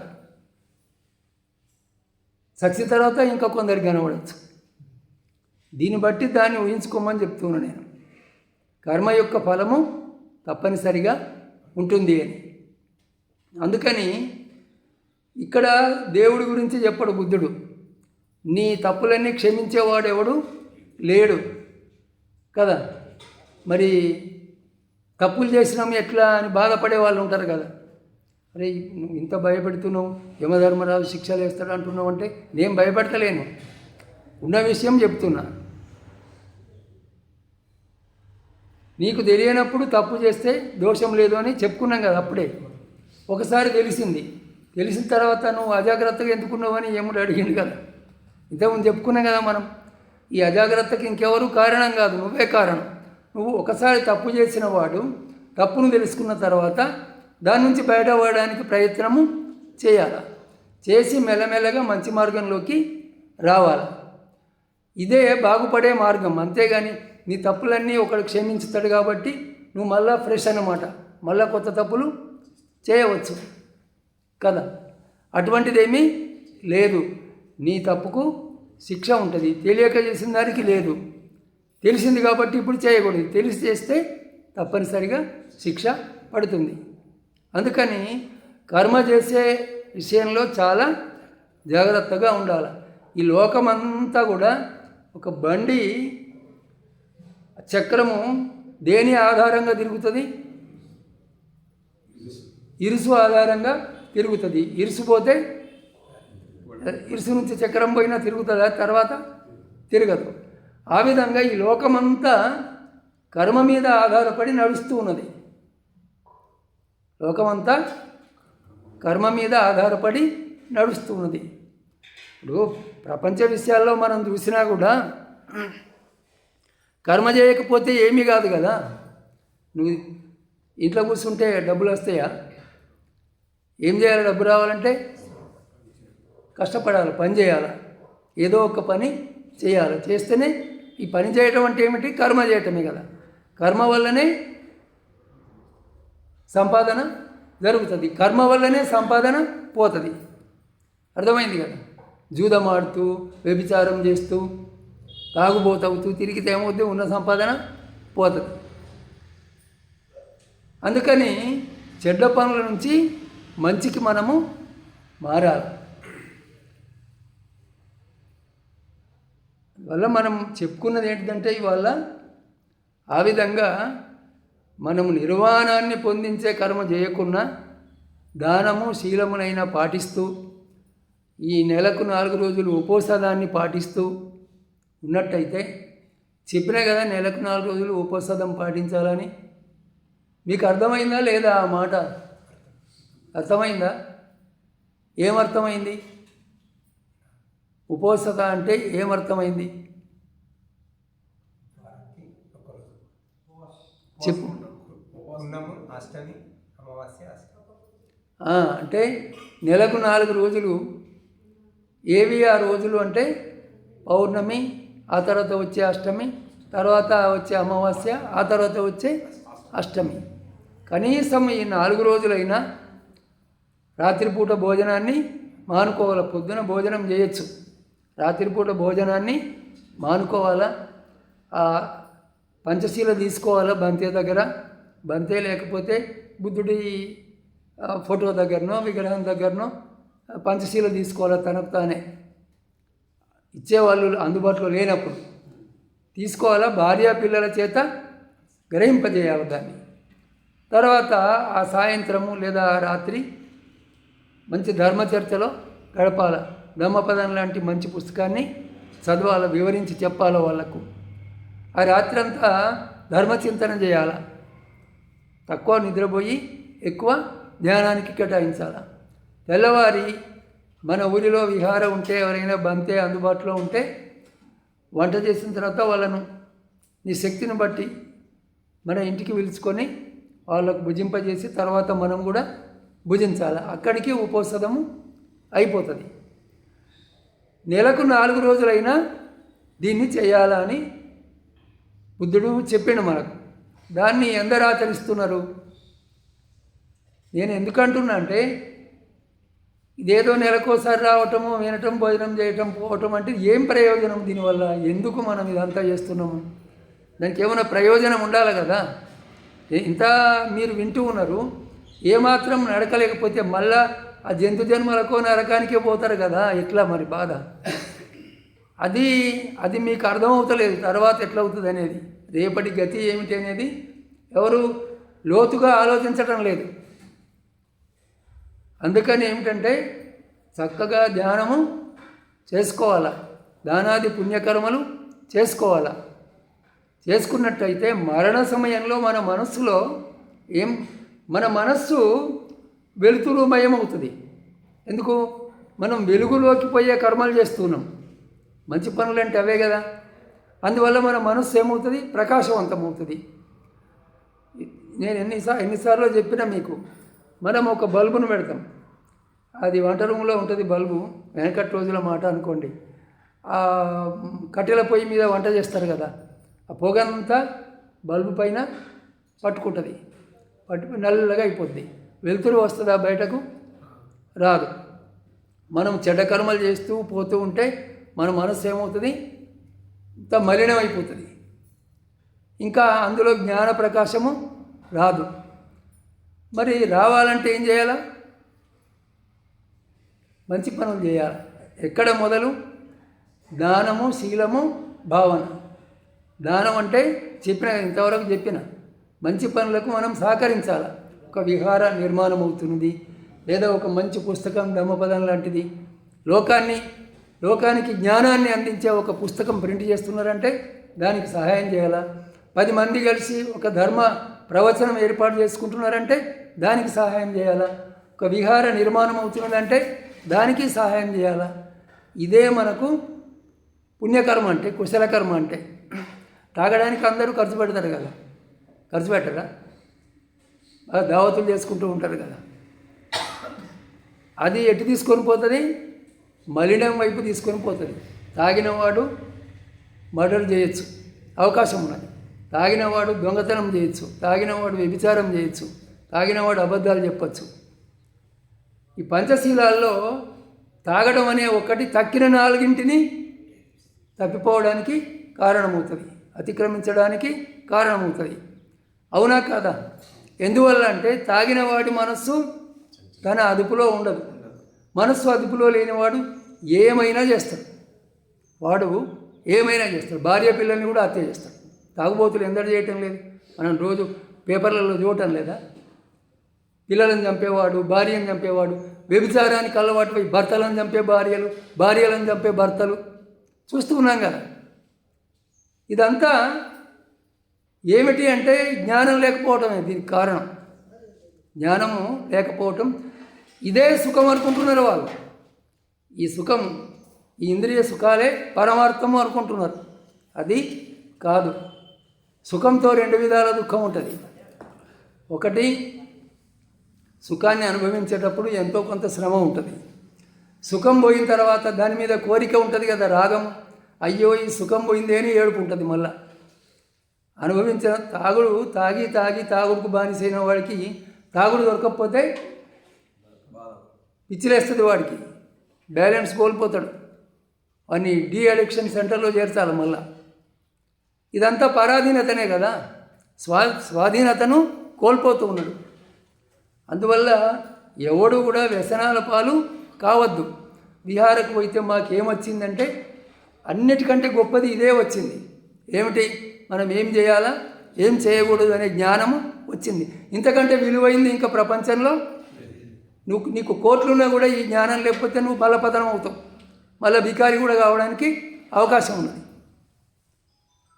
చచ్చిన తర్వాత ఇంకా కొందరికి కనబడచ్చు. దీన్ని బట్టి దాన్ని ఊహించుకోమని చెప్తున్నాను నేను. కర్మ యొక్క ఫలము తప్పనిసరిగా ఉంటుంది అని. అందుకని ఇక్కడ దేవుడి గురించి చెప్పడు బుద్ధుడు. నీ తప్పులన్నీ క్షమించేవాడు ఎవడు లేడు కదా. మరి తప్పులు చేసినాం ఎట్లా అని బాధపడే వాళ్ళు ఉంటారు కదా. అరే నువ్వు ఇంత భయపెడుతున్నావు, యమధర్మరాజు శిక్షలు వేస్తాడు అంటున్నావు అంటే నేను భయపెడతలేను, ఉన్న విషయం చెప్తున్నా. నీకు తెలియనప్పుడు తప్పు చేస్తే దోషం లేదు అని చెప్పుకున్నాం కదా అప్పుడే. ఒకసారి తెలిసిన తర్వాత నువ్వు అజాగ్రత్తగా ఎందుకున్నావు అని యముడు అడిగిండు కదా. ఇంతకుముందు చెప్పుకున్నాం కదా మనం. ఈ అజాగ్రత్తకి ఇంకెవరు కారణం కాదు, నువ్వే కారణం. నువ్వు ఒకసారి తప్పు చేసిన వాడు తప్పును తెలుసుకున్న తర్వాత దాని నుంచి బయటపడడానికి ప్రయత్నము చేయాలి. చేసి మెల్లమెల్లగా మంచి మార్గంలోకి రావాలి. ఇదే బాగుపడే మార్గం. అంతేగాని నీ తప్పులన్నీ ఒకడు క్షమించుతాడు కాబట్టి నువ్వు మళ్ళా ఫ్రెష్ అన్నమాట, మళ్ళా కొత్త తప్పులు చేయవచ్చు కదా. అటువంటిదేమీ లేదు. నీ తప్పుకు శిక్ష ఉంటుంది. తెలియక చేసిన దానికి లేదు, తెలిసింది కాబట్టి ఇప్పుడు చేయకూడదు. తెలిసి చేస్తే తప్పనిసరిగా శిక్ష పడుతుంది. అందుకని కర్మ చేసే విషయంలో చాలా జాగ్రత్తగా ఉండాలి. ఈ లోకమంతా కూడా ఒక బండి చక్రము దేని ఆధారంగా తిరుగుతుంది? ఇరుసు ఆధారంగా తిరుగుతుంది. ఇరుసు పోతే ఇరుసు నుంచి చక్రం పోయినా తిరుగుతుందా? తర్వాత తిరగదు. ఆ విధంగా ఈ లోకమంతా కర్మ మీద ఆధారపడి నడుస్తూ ఉన్నది. లోకమంతా కర్మ మీద ఆధారపడి నడుస్తూ ఉన్నది. ఇప్పుడు ప్రపంచ విషయాల్లో మనం చూసినా కూడా కర్మ చేయకపోతే ఏమీ కాదు కదా. నువ్వు ఇంట్లో కూర్చుంటే డబ్బులు వస్తాయా? ఏం చేయాలి? డబ్బు రావాలంటే కష్టపడాలి, పని చేయాలి, ఏదో ఒక పని చేయాలి. చేస్తేనే ఈ పని చేయటం అంటే ఏమిటి? కర్మ చేయటమే కదా. కర్మ వల్లనే సంపాదన జరుగుతుంది, కర్మ వల్లనే సంపాదన పోతుంది. అర్థమైంది కదా. జూదం ఆడుతూ, వ్యభిచారం చేస్తూ, తాగుబోతవుతూ తిరిగితే ఏమవుతుంది? ఉన్న సంపాదన పోతుంది. అందుకని చెడ్డ పనుల నుంచి మంచికి మనము మారాలి. వల్ల మనం చెప్పుకున్నది ఏంటంటే ఇవాళ ఆ విధంగా మనము నిర్వాణాన్ని పొందించే కర్మ చేయకుండా దానము శీలమునైనా పాటిస్తూ ఈ నెలకు 4 రోజులు ఉపవాసాన్ని పాటిస్తూ ఉన్నట్టయితే, చెప్పినా కదా నెలకు 4 రోజులు ఉపవాసం పాటించాలని. మీకు అర్థమైందా లేదా? ఆ మాట అర్థమైందా? ఏమర్థమైంది? ఉపవాసత అంటే ఏమర్థమైంది చెప్పు. అంటే నెలకు 4 రోజులు. ఏవి ఆ రోజులు అంటే పౌర్ణమి, ఆ తర్వాత వచ్చే అష్టమి, తర్వాత వచ్చే అమావాస్య, ఆ తర్వాత వచ్చే అష్టమి. కనీసం ఈ 4 రోజులైనా రాత్రిపూట భోజనాన్ని మానుకోవాలి. పొద్దున భోజనం చేయొచ్చు, రాత్రిపూట భోజనాన్ని మానుకోవాలా. పంచశీల తీసుకోవాలా బంతే దగ్గర. బంతే లేకపోతే బుద్ధుడి ఫోటో దగ్గరనో విగ్రహం దగ్గరనో పంచశీల తీసుకోవాలా. తనకు తానే ఇచ్చేవాళ్ళు అందుబాటులో లేనప్పుడు తీసుకోవాలా. భార్యా పిల్లల చేత గ్రహింపజేయాలి దాన్ని. తర్వాత ఆ సాయంత్రము లేదా రాత్రి మంచి ధర్మచర్చలో గడపాల. ధమ్మపదం లాంటి మంచి పుస్తకాన్ని చదవాల, వివరించి చెప్పాలి వాళ్ళకు. ఆ రాత్రి అంతా ధర్మచింతన చేయాల. తక్కువ నిద్రపోయి ఎక్కువ ధ్యానానికి కేటాయించాల. తెల్లవారి మన ఊరిలో విహారం ఉంటే, ఎవరైనా బంతే అందుబాటులో ఉంటే వంట చేసిన తర్వాత వాళ్ళను నీ శక్తిని బట్టి మన ఇంటికి పిలుచుకొని వాళ్ళకు భుజింపజేసి తర్వాత మనం కూడా భుజించాలి. అక్కడికి ఉపవాసము అయిపోతుంది. నెలకు 4 రోజులైనా దీన్ని చేయాలని బుద్ధుడు చెప్పిండు మనకు. దాన్ని ఎందరు ఆచరిస్తున్నారు? నేను ఎందుకంటున్నా అంటే ఇదేదో నెలకోసారి రావటము, వినటం, భోజనం చేయటం, పోవటం అంటే ఏం ప్రయోజనం దీనివల్ల? ఎందుకు మనం ఇదంతా చేస్తున్నాము? దానికి ఏమైనా ప్రయోజనం ఉండాలి కదా. ఇంత మీరు వింటూ ఉన్నారు, ఏమాత్రం నడకలేకపోతే మళ్ళా ఆ జంతు జన్మలకు నరకానికే పోతారు కదా. ఎట్లా మరి బాధ? అది మీకు అర్థమవుతలేదు తర్వాత ఎట్లా అవుతుంది అనేది. రేపటి గతి ఏమిటి అనేది ఎవరు లోతుగా ఆలోచించటం లేదు. అందుకని ఏమిటంటే చక్కగా ధ్యానము చేసుకోవాలా, దానాది పుణ్యకర్మలు చేసుకోవాలా. చేసుకున్నట్టయితే మరణ సమయంలో మన మనస్సు వెలుతురుమయం అవుతుంది. ఎందుకు? మనం వెలుగులోకి పోయే కర్మలు చేస్తున్నాం. మంచి పనులు అంటే అవే కదా. అందువల్ల మన మనస్సు ఏమవుతుంది? ప్రకాశవంతమవుతుంది. నేను ఎన్నిసార్లు చెప్పినా మీకు, మనం ఒక బల్బును పెడతాం, అది వంట రూమ్లో ఉంటుంది బల్బు. వెనకటి రోజుల మాట అనుకోండి. ఆ కట్టెల పొయ్యి మీద వంట చేస్తారు కదా, ఆ పొగంతా బల్బు పైన పట్టుకుంటుంది, నల్లగా అయిపోద్ది. వెలుతురు వస్తుందా బయటకు? రాదు. మనం చెడ్డ కర్మలు చేస్తూ పోతూ ఉంటే మన మనస్సు ఏమవుతుంది? ఇంత మలినం అయిపోతుంది. ఇంకా అందులో జ్ఞాన ప్రకాశము రాదు. మరి రావాలంటే ఏం చేయాలా? మంచి పనులు చేయాలి. ఎక్కడ మొదలు? దానము, శీలము, భావన. దానం అంటే ఇంతవరకు చెప్పిన మంచి పనులకు మనం సహకరించాలి. ఒక విహార నిర్మాణం అవుతున్నది, లేదా ఒక మంచి పుస్తకం ధమ్మపదం లాంటిది, లోకానికి జ్ఞానాన్ని అందించే ఒక పుస్తకం ప్రింట్ చేస్తున్నారంటే దానికి సహాయం చేయాలా? 10 మంది కలిసి ఒక ధర్మ ప్రవచనం ఏర్పాటు చేసుకుంటున్నారంటే దానికి సహాయం చేయాలా? ఒక విహార నిర్మాణం అవుతున్నదంటే దానికి సహాయం చేయాలా? ఇదే మనకు పుణ్యకర్మ అంటే, కుశలకర్మ అంటే. తాగడానికి అందరూ ఖర్చు పెడతారు కదా, ఖర్చు పెట్టరా? దావతులు చేసుకుంటూ ఉంటారు కదా. అది ఎటు తీసుకొని పోతుంది? మలినం వైపు తీసుకొని పోతుంది. తాగినవాడు మర్డర్ చేయొచ్చు, అవకాశం ఉన్నది. తాగినవాడు దొంగతనం చేయొచ్చు, తాగినవాడు వ్యభిచారం చేయొచ్చు, తాగినవాడు అబద్ధాలు చెప్పచ్చు. ఈ పంచశీలాల్లో తాగడం అనే ఒకటి తక్కిన 4ంటిని తప్పిపోవడానికి కారణమవుతుంది, అతిక్రమించడానికి కారణమవుతుంది. అవునా కాదా? ఎందువల్ల అంటే తాగిన వాడి మనస్సు తన అదుపులో ఉండదు. మనస్సు అదుపులో లేనివాడు ఏమైనా చేస్తాడు. భార్య పిల్లల్ని కూడా హత్య చేస్తాడు. తాగుబోతులు ఎందరు చేయటం లేదు? మనం రోజు పేపర్లలో చూడటం లేదా? పిల్లలను చంపేవాడు, భార్యను చంపేవాడు, వ్యభిచారానికి అలవాటు పోయి భర్తలను చంపే భార్యలు, భార్యలను చంపే భర్తలు చూస్తూ ఉన్నాం కదా. ఇదంతా ఏమిటి అంటే జ్ఞానం లేకపోవటమే దీనికి కారణం. జ్ఞానము లేకపోవటం. ఇదే సుఖం అనుకుంటున్నారు వాళ్ళు. ఈ సుఖం, ఈ ఇంద్రియ సుఖాలే పరమార్థము అనుకుంటున్నారు. అది కాదు. సుఖంతో 2 విధాల దుఃఖం ఉంటుంది. ఒకటి, సుఖాన్ని అనుభవించేటప్పుడు ఎంతో కొంత శ్రమ ఉంటుంది. సుఖం పోయిన తర్వాత దాని మీద కోరిక ఉంటుంది కదా, రాగం. అయ్యో ఈ సుఖం పోయిందే అని ఏడుపు ఉంటుంది. మళ్ళా అనుభవించిన తాగుడుకు బానిసైన వాడికి తాగుడు దొరకకపోతే పిచ్చిలేస్తుంది, వాడికి బ్యాలెన్స్ కోల్పోతాడు. వాడిని అడిక్షన్ సెంటర్లో చేర్చాలి మళ్ళా. ఇదంతా పరాధీనతనే కదా, స్వాధీనతను కోల్పోతూ ఉన్నాడు. అందువల్ల ఎవడు కూడా వ్యసనాల పాలు కావద్దు. విహారకు పోయితే మాకేమొచ్చిందంటే అన్నిటికంటే గొప్పది ఇదే వచ్చింది. ఏమిటి? మనం ఏం చేయాలా, ఏం చేయకూడదు అనే జ్ఞానము వచ్చింది. ఇంతకంటే విలువైంది ఇంకా ప్రపంచంలో నీకు కోట్లున్నా కూడా ఈ జ్ఞానం లేకపోతే నువ్వు బలపతనం అవుతావు. మళ్ళీ బికారి కూడా కావడానికి అవకాశం ఉన్నది.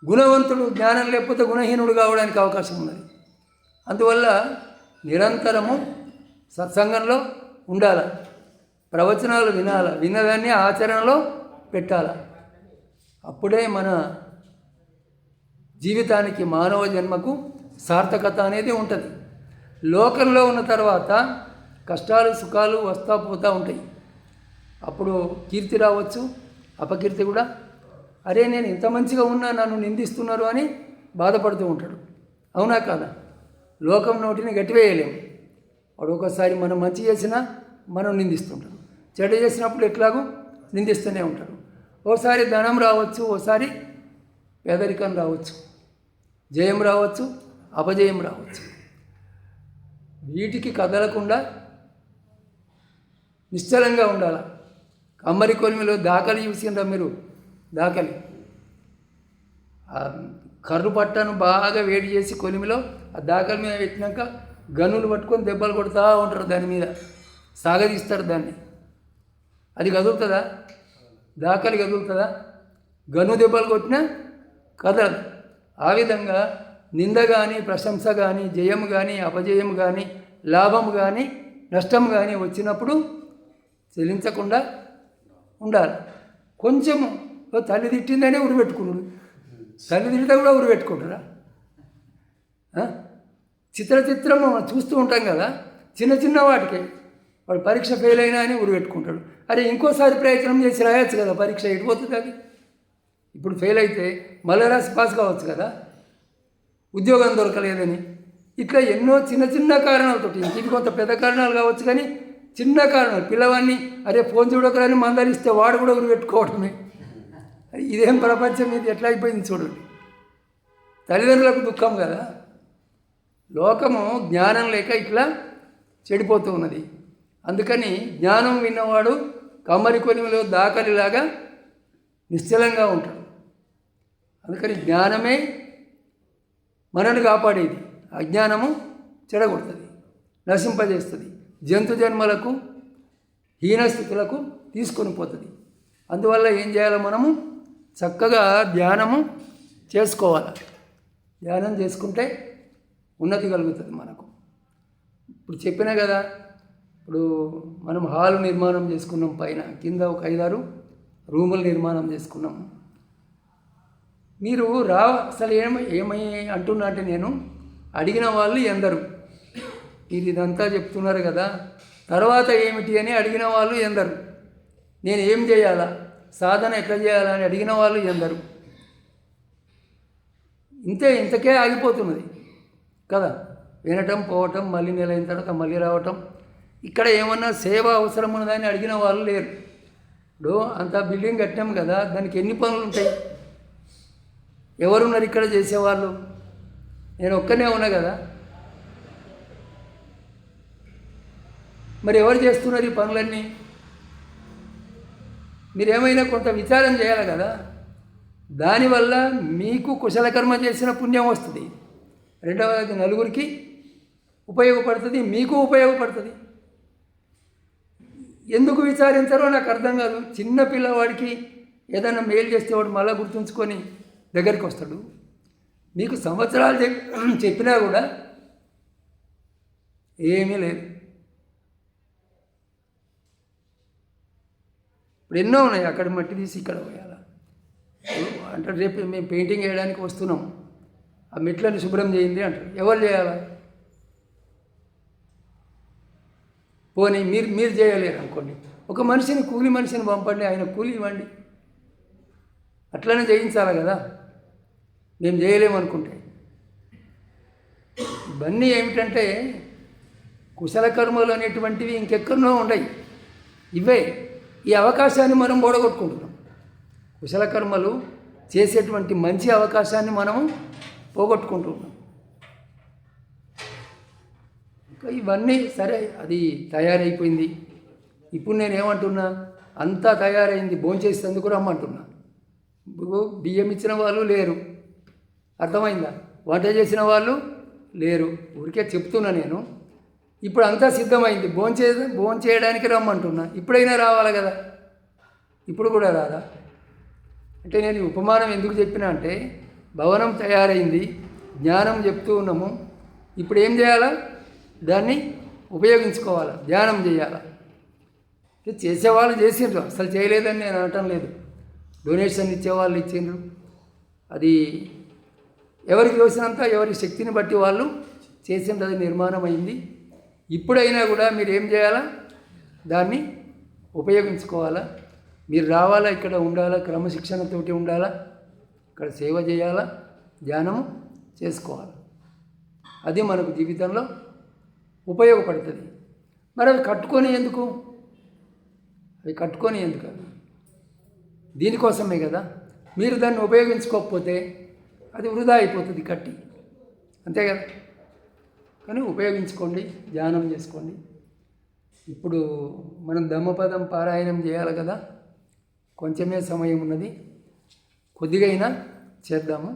గుణవంతుడు జ్ఞానం లేకపోతే గుణహీనుడు కావడానికి అవకాశం ఉన్నది. అందువల్ల నిరంతరము సత్సంగంలో ఉండాల, ప్రవచనాలు వినాల, విన్నదాన్ని ఆచరణలో పెట్టాల. అప్పుడే మన జీవితానికి, మానవ జన్మకు సార్థకత అనేది ఉంటుంది. లోకంలో ఉన్న తర్వాత కష్టాలు సుఖాలు వస్తూ పోతూ ఉంటాయి. అప్పుడు కీర్తి రావచ్చు, అపకీర్తి కూడా. అరే నేను ఇంత మంచిగా ఉన్నా నన్ను నిందిస్తున్నారు అని బాధపడుతూ ఉంటాడు. అవునా కాదా? లోకం నోటిని గట్టివేయలేము. వాడు ఒకసారి మనం మంచి చేసినా మనం నిందిస్తుంటాడు, చెడు చేసినప్పుడు ఎట్లాగూ నిందిస్తూనే ఉంటాడు. ఓసారి ధనం రావచ్చు, ఓసారి పేదరికం రావచ్చు, జయం రావచ్చు, అపజయం రావచ్చు. వీటికి కదలకుండా నిశ్చలంగా ఉండాలి. కమ్మరి కొలిమిలో దాకలి చూసిండ్రా మీరు? దాకలి కర్రు పట్టను బాగా వేడి చేసి కొలిమిలో ఆ దాకలి మీద పెట్టినాక గనులు పట్టుకొని దెబ్బలు కొడుతూ ఉంటారు, దాని మీద సాగదీస్తారు దాన్ని. అది కదులుతుందా? దాకలి కదులుతుందా? గను దెబ్బలు కొట్టినా కదలదు. ఆ విధంగా నింద కానీ, ప్రశంస కానీ, జయము కానీ, అపజయము కానీ, లాభము కానీ, నష్టం కానీ వచ్చినప్పుడు చెలించకుండా ఉండాలి. కొంచెము తల్లి తిట్టిందనే ఉరిపెట్టుకున్నాడు, తల్లి తిట్టితే కూడా ఉరిపెట్టుకుంటారా? చిత్రము చూస్తూ ఉంటాం కదా, చిన్న వాటికి వాడు పరీక్ష ఫెయిల్ అయినా అని ఉరిపెట్టుకుంటాడు. అరే ఇంకోసారి ప్రయత్నం చేసి రాయొచ్చు కదా, పరీక్ష ఎడిపోతుంది. అది ఇప్పుడు ఫెయిల్ అయితే మళ్ళీ రాసి పాస్ కావచ్చు కదా, ఉద్యోగం దొరకలేదని. ఇట్లా ఎన్నో చిన్న కారణాలతో, ఇంటికి కొంత పెద్ద కారణాలు కావచ్చు కానీ చిన్న కారణాలు. పిల్లవాడిని అరే ఫోన్ చూడకరని మందలిస్తే వాడు కూడా ఉరిపెట్టుకోవడమే. ఇదేం ప్రపంచం, ఇది ఎట్లా అయిపోయింది చూడండి. తల్లిదండ్రులకు దుఃఖం కదా. లోకము జ్ఞానం లేక ఇట్లా చెడిపోతూ ఉన్నది. అందుకని జ్ఞానం విన్నవాడు కమ్మరి కొనిలో దాకలిలాగా నిశ్చలంగా ఉంటాడు. అందుకని జ్ఞానమే మనల్ని కాపాడేది, అజ్ఞానము చెడగొడుతుంది, నశింపజేస్తుంది, జంతు జన్మలకు హీనస్థితులకు తీసుకొని పోతుంది. అందువల్ల ఏం చేయాలి, మనము చక్కగా ధ్యానము చేసుకోవాలి. ధ్యానం చేసుకుంటే ఉన్నతి కలుగుతుంది మనకు. ఇప్పుడు చెప్పినా కదా, ఇప్పుడు మనం హాలు నిర్మాణం చేసుకున్నాం, పైన కింద ఒక 5-6 రూములు నిర్మాణం చేసుకున్నాం. మీరు అసలు ఏమై అంటున్నా అంటే, నేను అడిగిన వాళ్ళు ఎందరు, మీరు ఇదంతా చెప్తున్నారు కదా, తర్వాత ఏమిటి అని అడిగిన వాళ్ళు ఎందరు, నేను ఏం చేయాలా, సాధన ఎట్లా చేయాలా అని అడిగిన వాళ్ళు ఎందరు. ఇంతకే ఆగిపోతున్నది కదా, వినటం పోవటం, మళ్ళీ నెల అయిన తర్వాత మళ్ళీ రావటం. ఇక్కడ ఏమన్నా సేవ అవసరం ఉన్నదని అడిగిన వాళ్ళు లేరు. ఇప్పుడు అంత బిల్డింగ్ కట్టాం కదా, దానికి ఎన్ని పనులు ఉంటాయి, ఎవరున్నారు ఇక్కడ చేసేవాళ్ళు? నేను ఒక్కనే ఉన్నా కదా, మరి ఎవరు చేస్తున్నారు ఈ పనులన్నీ? మీరేమైనా కొంత విచారం చేయాలి కదా. దానివల్ల మీకు కుశలకర్మ చేసిన పుణ్యం వస్తుంది, రెండవది నలుగురికి ఉపయోగపడుతుంది, మీకు ఉపయోగపడుతుంది. ఎందుకు విచారించారో నాకు అర్థం కాదు. చిన్న పిల్లవాడికి ఏదైనా మేలు చేస్తే వాడు మళ్ళీ గుర్తుంచుకొని దగ్గరికి వస్తాడు. మీకు సంవత్సరాలు చెప్పినా కూడా ఏమీ లేదు. ఇప్పుడు ఎన్నో ఉన్నాయి, అక్కడ మట్టి తీసి ఇక్కడ పోయాలా అంటే, రేపు మేము పెయింటింగ్ వేయడానికి వస్తున్నాం, ఆ మెట్లను శుభ్రం చేయండి అంటారు. ఎవరు చేయాలా? పోనీ మీరు చేయలేరు అనుకోండి, ఒక మనిషిని కూలి మనిషిని పంపండి, ఆయన కూలి ఇవ్వండి, అట్లనే చేయించాలి కదా. మేము చేయలేమనుకుంటే. ఇవన్నీ ఏమిటంటే కుశల కర్మలు అనేటువంటివి ఇంకెక్కడో ఉన్నాయి. ఇవే ఈ అవకాశాన్ని మనం ఓడగొట్టుకుంటున్నాం. కుశల కర్మలు చేసేటువంటి మంచి అవకాశాన్ని మనము పోగొట్టుకుంటున్నాం. ఇవన్నీ సరే, అది తయారైపోయింది. ఇప్పుడు నేనేమంటున్నా, అంతా తయారైంది, భోంచేసేందుకు రమ్మంటున్నా. బియ్యం ఇచ్చిన వాళ్ళు లేరు, అర్థమైందా? వంట చేసిన వాళ్ళు లేరు, ఊరికే చెప్తున్నా నేను. ఇప్పుడు అంతా సిద్ధమైంది, భోంచేయడానికి రమ్మంటున్నా. ఇప్పుడైనా రావాలి కదా, ఇప్పుడు కూడా రాదా? అంటే నేను ఉపమానం ఎందుకు చెప్పినా అంటే, భవనం తయారైంది, జ్ఞానం చెప్తూ ఉన్నాము, ఇప్పుడు ఏం చేయాలా, దాన్ని ఉపయోగించుకోవాలా, ధ్యానం చేయాలా. చేసేవాళ్ళు చేసిండ్రు, అసలు చేయలేదని నేను అనటం లేదు. డొనేషన్ ఇచ్చేవాళ్ళు ఇచ్చిండ్రు, అది ఎవరికి తోసినంత ఎవరి శక్తిని బట్టి వాళ్ళు చేసిండ్రు, అది నిర్మాణం అయింది. ఇప్పుడైనా కూడా మీరు ఏం చేయాలా, దాన్ని ఉపయోగించుకోవాలా. మీరు రావాలా, ఇక్కడ ఉండాలా, క్రమశిక్షణతోటి ఉండాలా, ఇక్కడ సేవ చేయాలా, ధ్యానము చేసుకోవాలి. అది మనకు జీవితంలో ఉపయోగపడుతుంది. మరి అవి కట్టుకొని ఎందుకు, అవి దీనికోసమే కదా. మీరు దాన్ని ఉపయోగించుకోకపోతే అది వృధా అయిపోతుంది, కట్టి, అంతే కదా. కానీ ఉపయోగించుకోండి, ధ్యానం చేసుకోండి. ఇప్పుడు మనం ధమ్మపదం పారాయణం చేయాలి కదా, కొంచెమే సమయం ఉన్నది, కొద్దిగా అయినా చేద్దాము.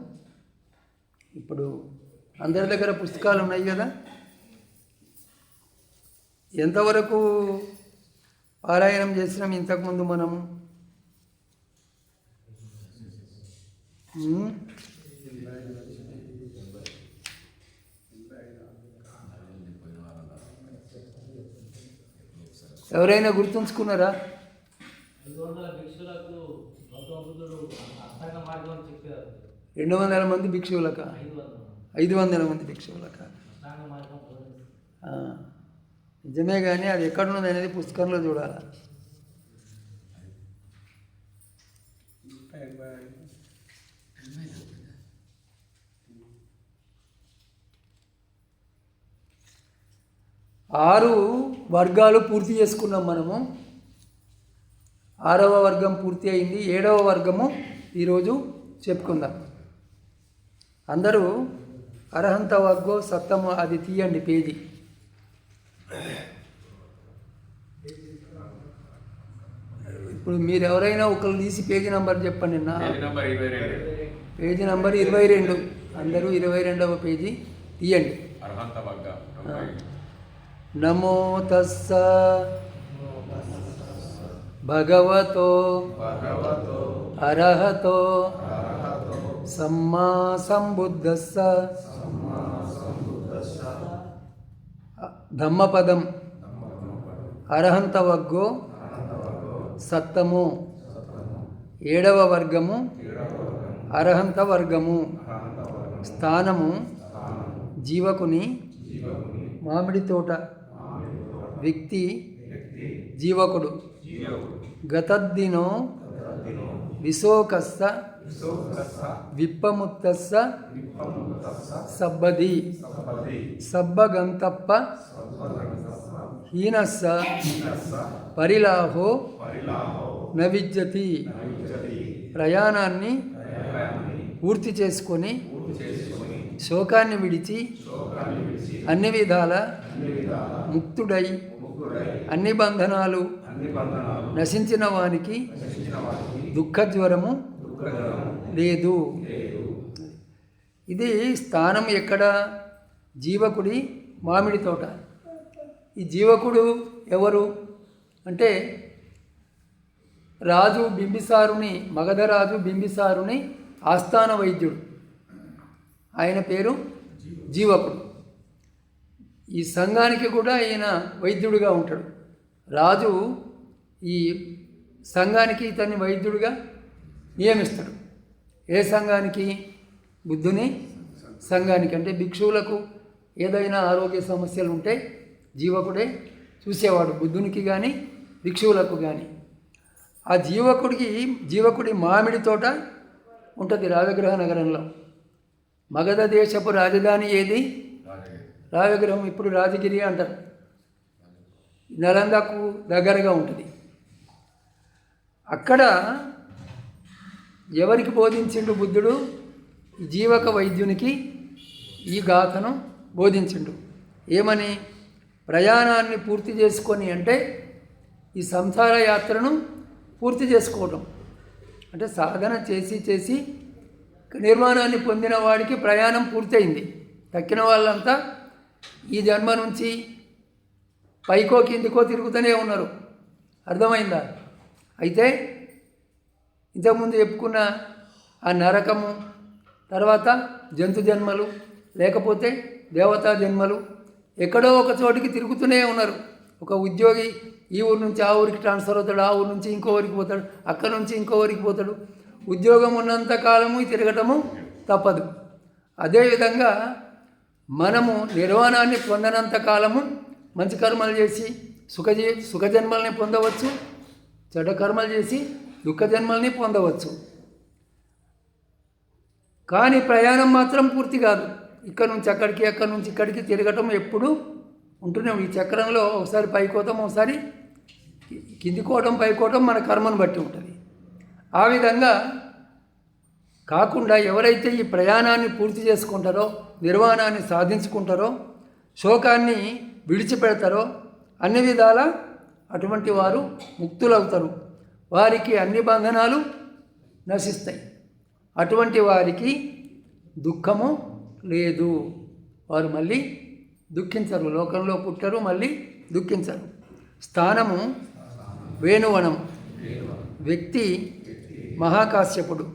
ఇప్పుడు అందరి దగ్గర పుస్తకాలు ఉన్నాయి కదా, ఎంతవరకు పారాయణం చేసినాం ఇంతకుముందు మనము? ఎవరైనా గుర్తుంచుకున్నారా? 200 మంది భిక్షువులక, 500 మంది భిక్షువులక. నిజమే, కానీ అది ఎక్కడున్నది అనేది పుస్తకంలో చూడాలి. ఆరు వర్గాలు పూర్తి చేసుకున్నాం మనము. 6వ వర్గం పూర్తి అయింది, 7వ వర్గము ఈరోజు చెప్పుకుందాం. అందరూ అర్హంత వర్గో సప్తమ, అది తీయండి పేజీ. ఇప్పుడు మీరు ఎవరైనా ఒకరు తీసి పేజీ నంబర్ చెప్పండి. Page number 22. అందరూ 22వ పేజీ తీయండి. నమో తస్స భగవతో అర్హతో సమ్మా సంబుద్ధస్స. ధమ్మపదం అర్హంతవగ్గో సత్తము. 7వ వర్గము అర్హంత వర్గము. స్థానము జీవకుని మామిడి తోట. వ్యక్తి జీవకుడు. గతద్దినో విశోకస్స విప్పముత్తస్స సబ్బది. సబ్బగంతప్ప హీనస్స పరిలాహో న విద్యతి. ప్రయాణాన్ని పూర్తి చేసుకొని శోకాన్ని విడిచి అన్ని విధాల ముక్తుడై అన్ని బంధనాలు నశించిన వానికి దుఃఖజ్వరము లేదు. ఇది స్థానం ఎక్కడ? జీవకుడి మామిడి తోట. ఈ జీవకుడు ఎవరు అంటే రాజు బింబిసారుని, మగధరాజు బింబిసారుని ఆస్థాన వైద్యుడు. ఆయన పేరు జీవకుడు. ఈ సంఘానికి కూడా ఈయన వైద్యుడిగా ఉంటాడు. రాజు ఈ సంఘానికి ఇతన్ని వైద్యుడిగా నియమిస్తాడు. ఏ సంఘానికి? బుద్ధుని సంఘానికి. అంటే భిక్షువులకు ఏదైనా ఆరోగ్య సమస్యలు ఉంటే జీవకుడే చూసేవాడు, బుద్ధునికి కానీ భిక్షువులకు కానీ. ఆ జీవకుడి మామిడి తోట ఉంటుంది రాజగృహ నగరంలో. మగధ దేశపు రాజధాని ఏది? రాజగృహం. ఇప్పుడు రాజగిరి అంటారు. నలందకు దగ్గరగా ఉంటుంది. అక్కడ ఎవరికి బోధించిండు బుద్ధుడు? జీవక వైద్యునికి ఈ గాథను బోధించిండు. ఏమని? ప్రయాణాన్ని పూర్తి చేసుకొని, అంటే ఈ సంసార యాత్రను పూర్తి చేసుకోవటం. అంటే సాధన చేసి నిర్మాణాన్ని పొందిన వాడికి ప్రయాణం పూర్తయింది. తక్కిన వాళ్ళంతా ఈ జన్మ నుంచి పైకో కిందికో తిరుగుతూనే ఉన్నారు. అర్థమైందా? అయితే ఇంతకుముందు చెప్పుకున్న ఆ నరకము, తర్వాత జంతు జన్మలు, లేకపోతే దేవతా జన్మలు, ఎక్కడో ఒక చోటికి తిరుగుతూనే ఉన్నారు. ఒక ఉద్యోగి ఈ ఊరు నుంచి ఆ ఊరికి ట్రాన్స్ఫర్ అవుతాడు, ఆ ఊరు నుంచి ఇంకో ఊరికి పోతాడు, అక్కడి నుంచి ఇంకో ఊరికి పోతాడు. ఉద్యోగం ఉన్నంత కాలము తిరగటము తప్పదు. అదేవిధంగా మనము నిర్వాణాన్ని పొందనంత కాలము మంచి కర్మలు చేసి సుఖ జన్మల్ని పొందవచ్చు, చెడ్డ కర్మలు చేసి దుఃఖ జన్మల్ని పొందవచ్చు. కానీ ప్రయాణం మాత్రం పూర్తి కాదు. ఇక్కడ నుంచి అక్కడికి, అక్కడి నుంచి ఇక్కడికి తిరగటం ఎప్పుడు ఉంటున్నాం. ఈ చక్రంలో ఒకసారి పైకోవటం, ఒకసారి కిందికోవటం, పైకోవటం మన కర్మను బట్టి ఉంటుంది. ఆ విధంగా కాకుండా ఎవరైతే ఈ ప్రయాణాన్ని పూర్తి చేసుకుంటారో, నిర్వాణాన్ని సాధించుకుంటారో, శోకాన్ని విడిచిపెడతారో అన్ని విధాల అటువంటి వారు ముక్తులవుతారు. వారికి అన్ని బంధనాలు నశిస్తాయి. అటువంటి వారికి దుఃఖము లేదు. వారు మళ్ళీ దుఃఖించరు. లోకంలో పుట్టరు, మళ్ళీ దుఃఖించరు. స్థానము వేణువనం. వ్యక్తి మహాకాశ్యపుడు.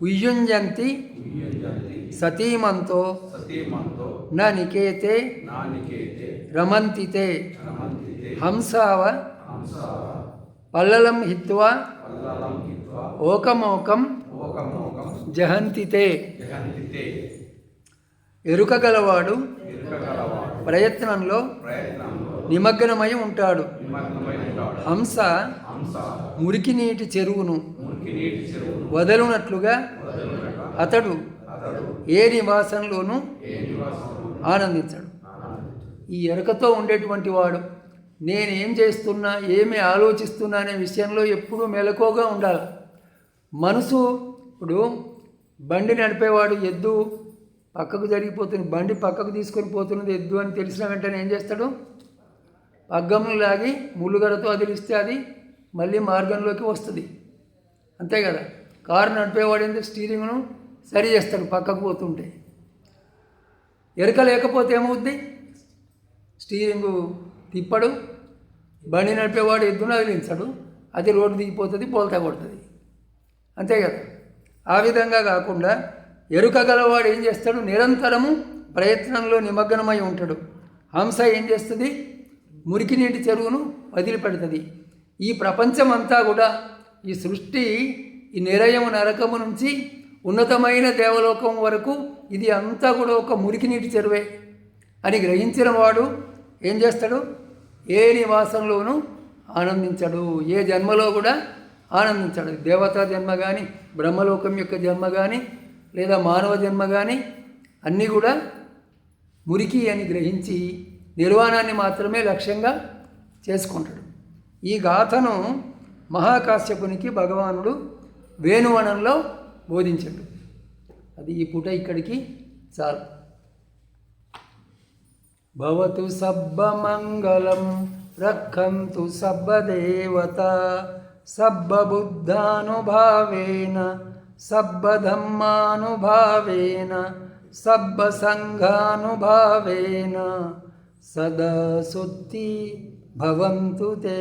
ఉయ్యుంజంతి సతీమంతో న నికేతే రమంతితే హంసావ పల్లలం హిత్వా ఓకమోకం జహంతితే. ఎరుక గలవాడు ప్రయత్నంలో నిమగ్నమై ఉంటాడు. హంస మురికి నీటి చెరువును వదలునట్లుగా అతడు ఏ నివాసంలోనూ ఆనందించాడు. ఈ ఎరుకతో ఉండేటువంటి వాడు నేనేం చేస్తున్నా, ఏమి ఆలోచిస్తున్నా అనే విషయంలో ఎప్పుడూ మెలకువగా ఉండాలి. మనసు ఇప్పుడు బండి నడిపేవాడు ఎద్దు పక్కకు జరిగిపోతుంది, బండి పక్కకు తీసుకొని పోతున్నది ఎద్దు అని తెలిసిన వెంటనే ఏం చేస్తాడు? పగ్గమును లాగి ముళ్ళుగడతో అదిలిస్తే అది మళ్ళీ మార్గంలోకి వస్తుంది. అంతే కదా. కారు నడిపేవాడు ఏంటి, స్టీరింగ్ను సరి చేస్తాడు పక్కకు పోతుంటే. ఎరుక లేకపోతే ఏమవుద్ది, స్టీరింగు తిప్పడు, బండి నడిపేవాడు ఎద్దును వదిలించాడు, అది రోడ్డు దిగిపోతుంది, బోల్తా కొడుతుంది. అంతే కదా. ఆ విధంగా కాకుండా ఎరుక గలవాడు ఏం చేస్తాడు, నిరంతరము ప్రయత్నంలో నిమగ్నమై ఉంటాడు. హంస ఏం చేస్తుంది, మురికి నీటి చెరువును వదిలిపెడుతుంది. ఈ ప్రపంచం అంతా కూడా, ఈ సృష్టి, ఈ నిరయము నరకము నుంచి ఉన్నతమైన దేవలోకం వరకు ఇది అంతా కూడా ఒక మురికి నీటి చెరువే అని గ్రహించిన వాడు ఏం చేస్తాడు, ఏ నివాసంలోనూ ఆనందించడు, ఏ జన్మలో కూడా ఆనందించడు. దేవతా జన్మ కానీ, బ్రహ్మలోకం యొక్క జన్మ కానీ, లేదా మానవ జన్మ కానీ అన్నీ కూడా మురికి అని గ్రహించి నిర్వాణాన్ని మాత్రమే లక్ష్యంగా చేసుకుంటాడు. ఈ గాథను మహాకాశ్యపునికి భగవానుడు వేణువనంలో బోధించాడు. అది ఈ పూట ఇక్కడికి చాలు. భవతు సబ్బమంగళం రక్షంతు సబ్బదేవతా సబ్బబుద్ధానుభావేన సబ్బధమ్మానుభావేన సబ్బసంఘానుభావేన సదా సుత్తి భవంతు తే.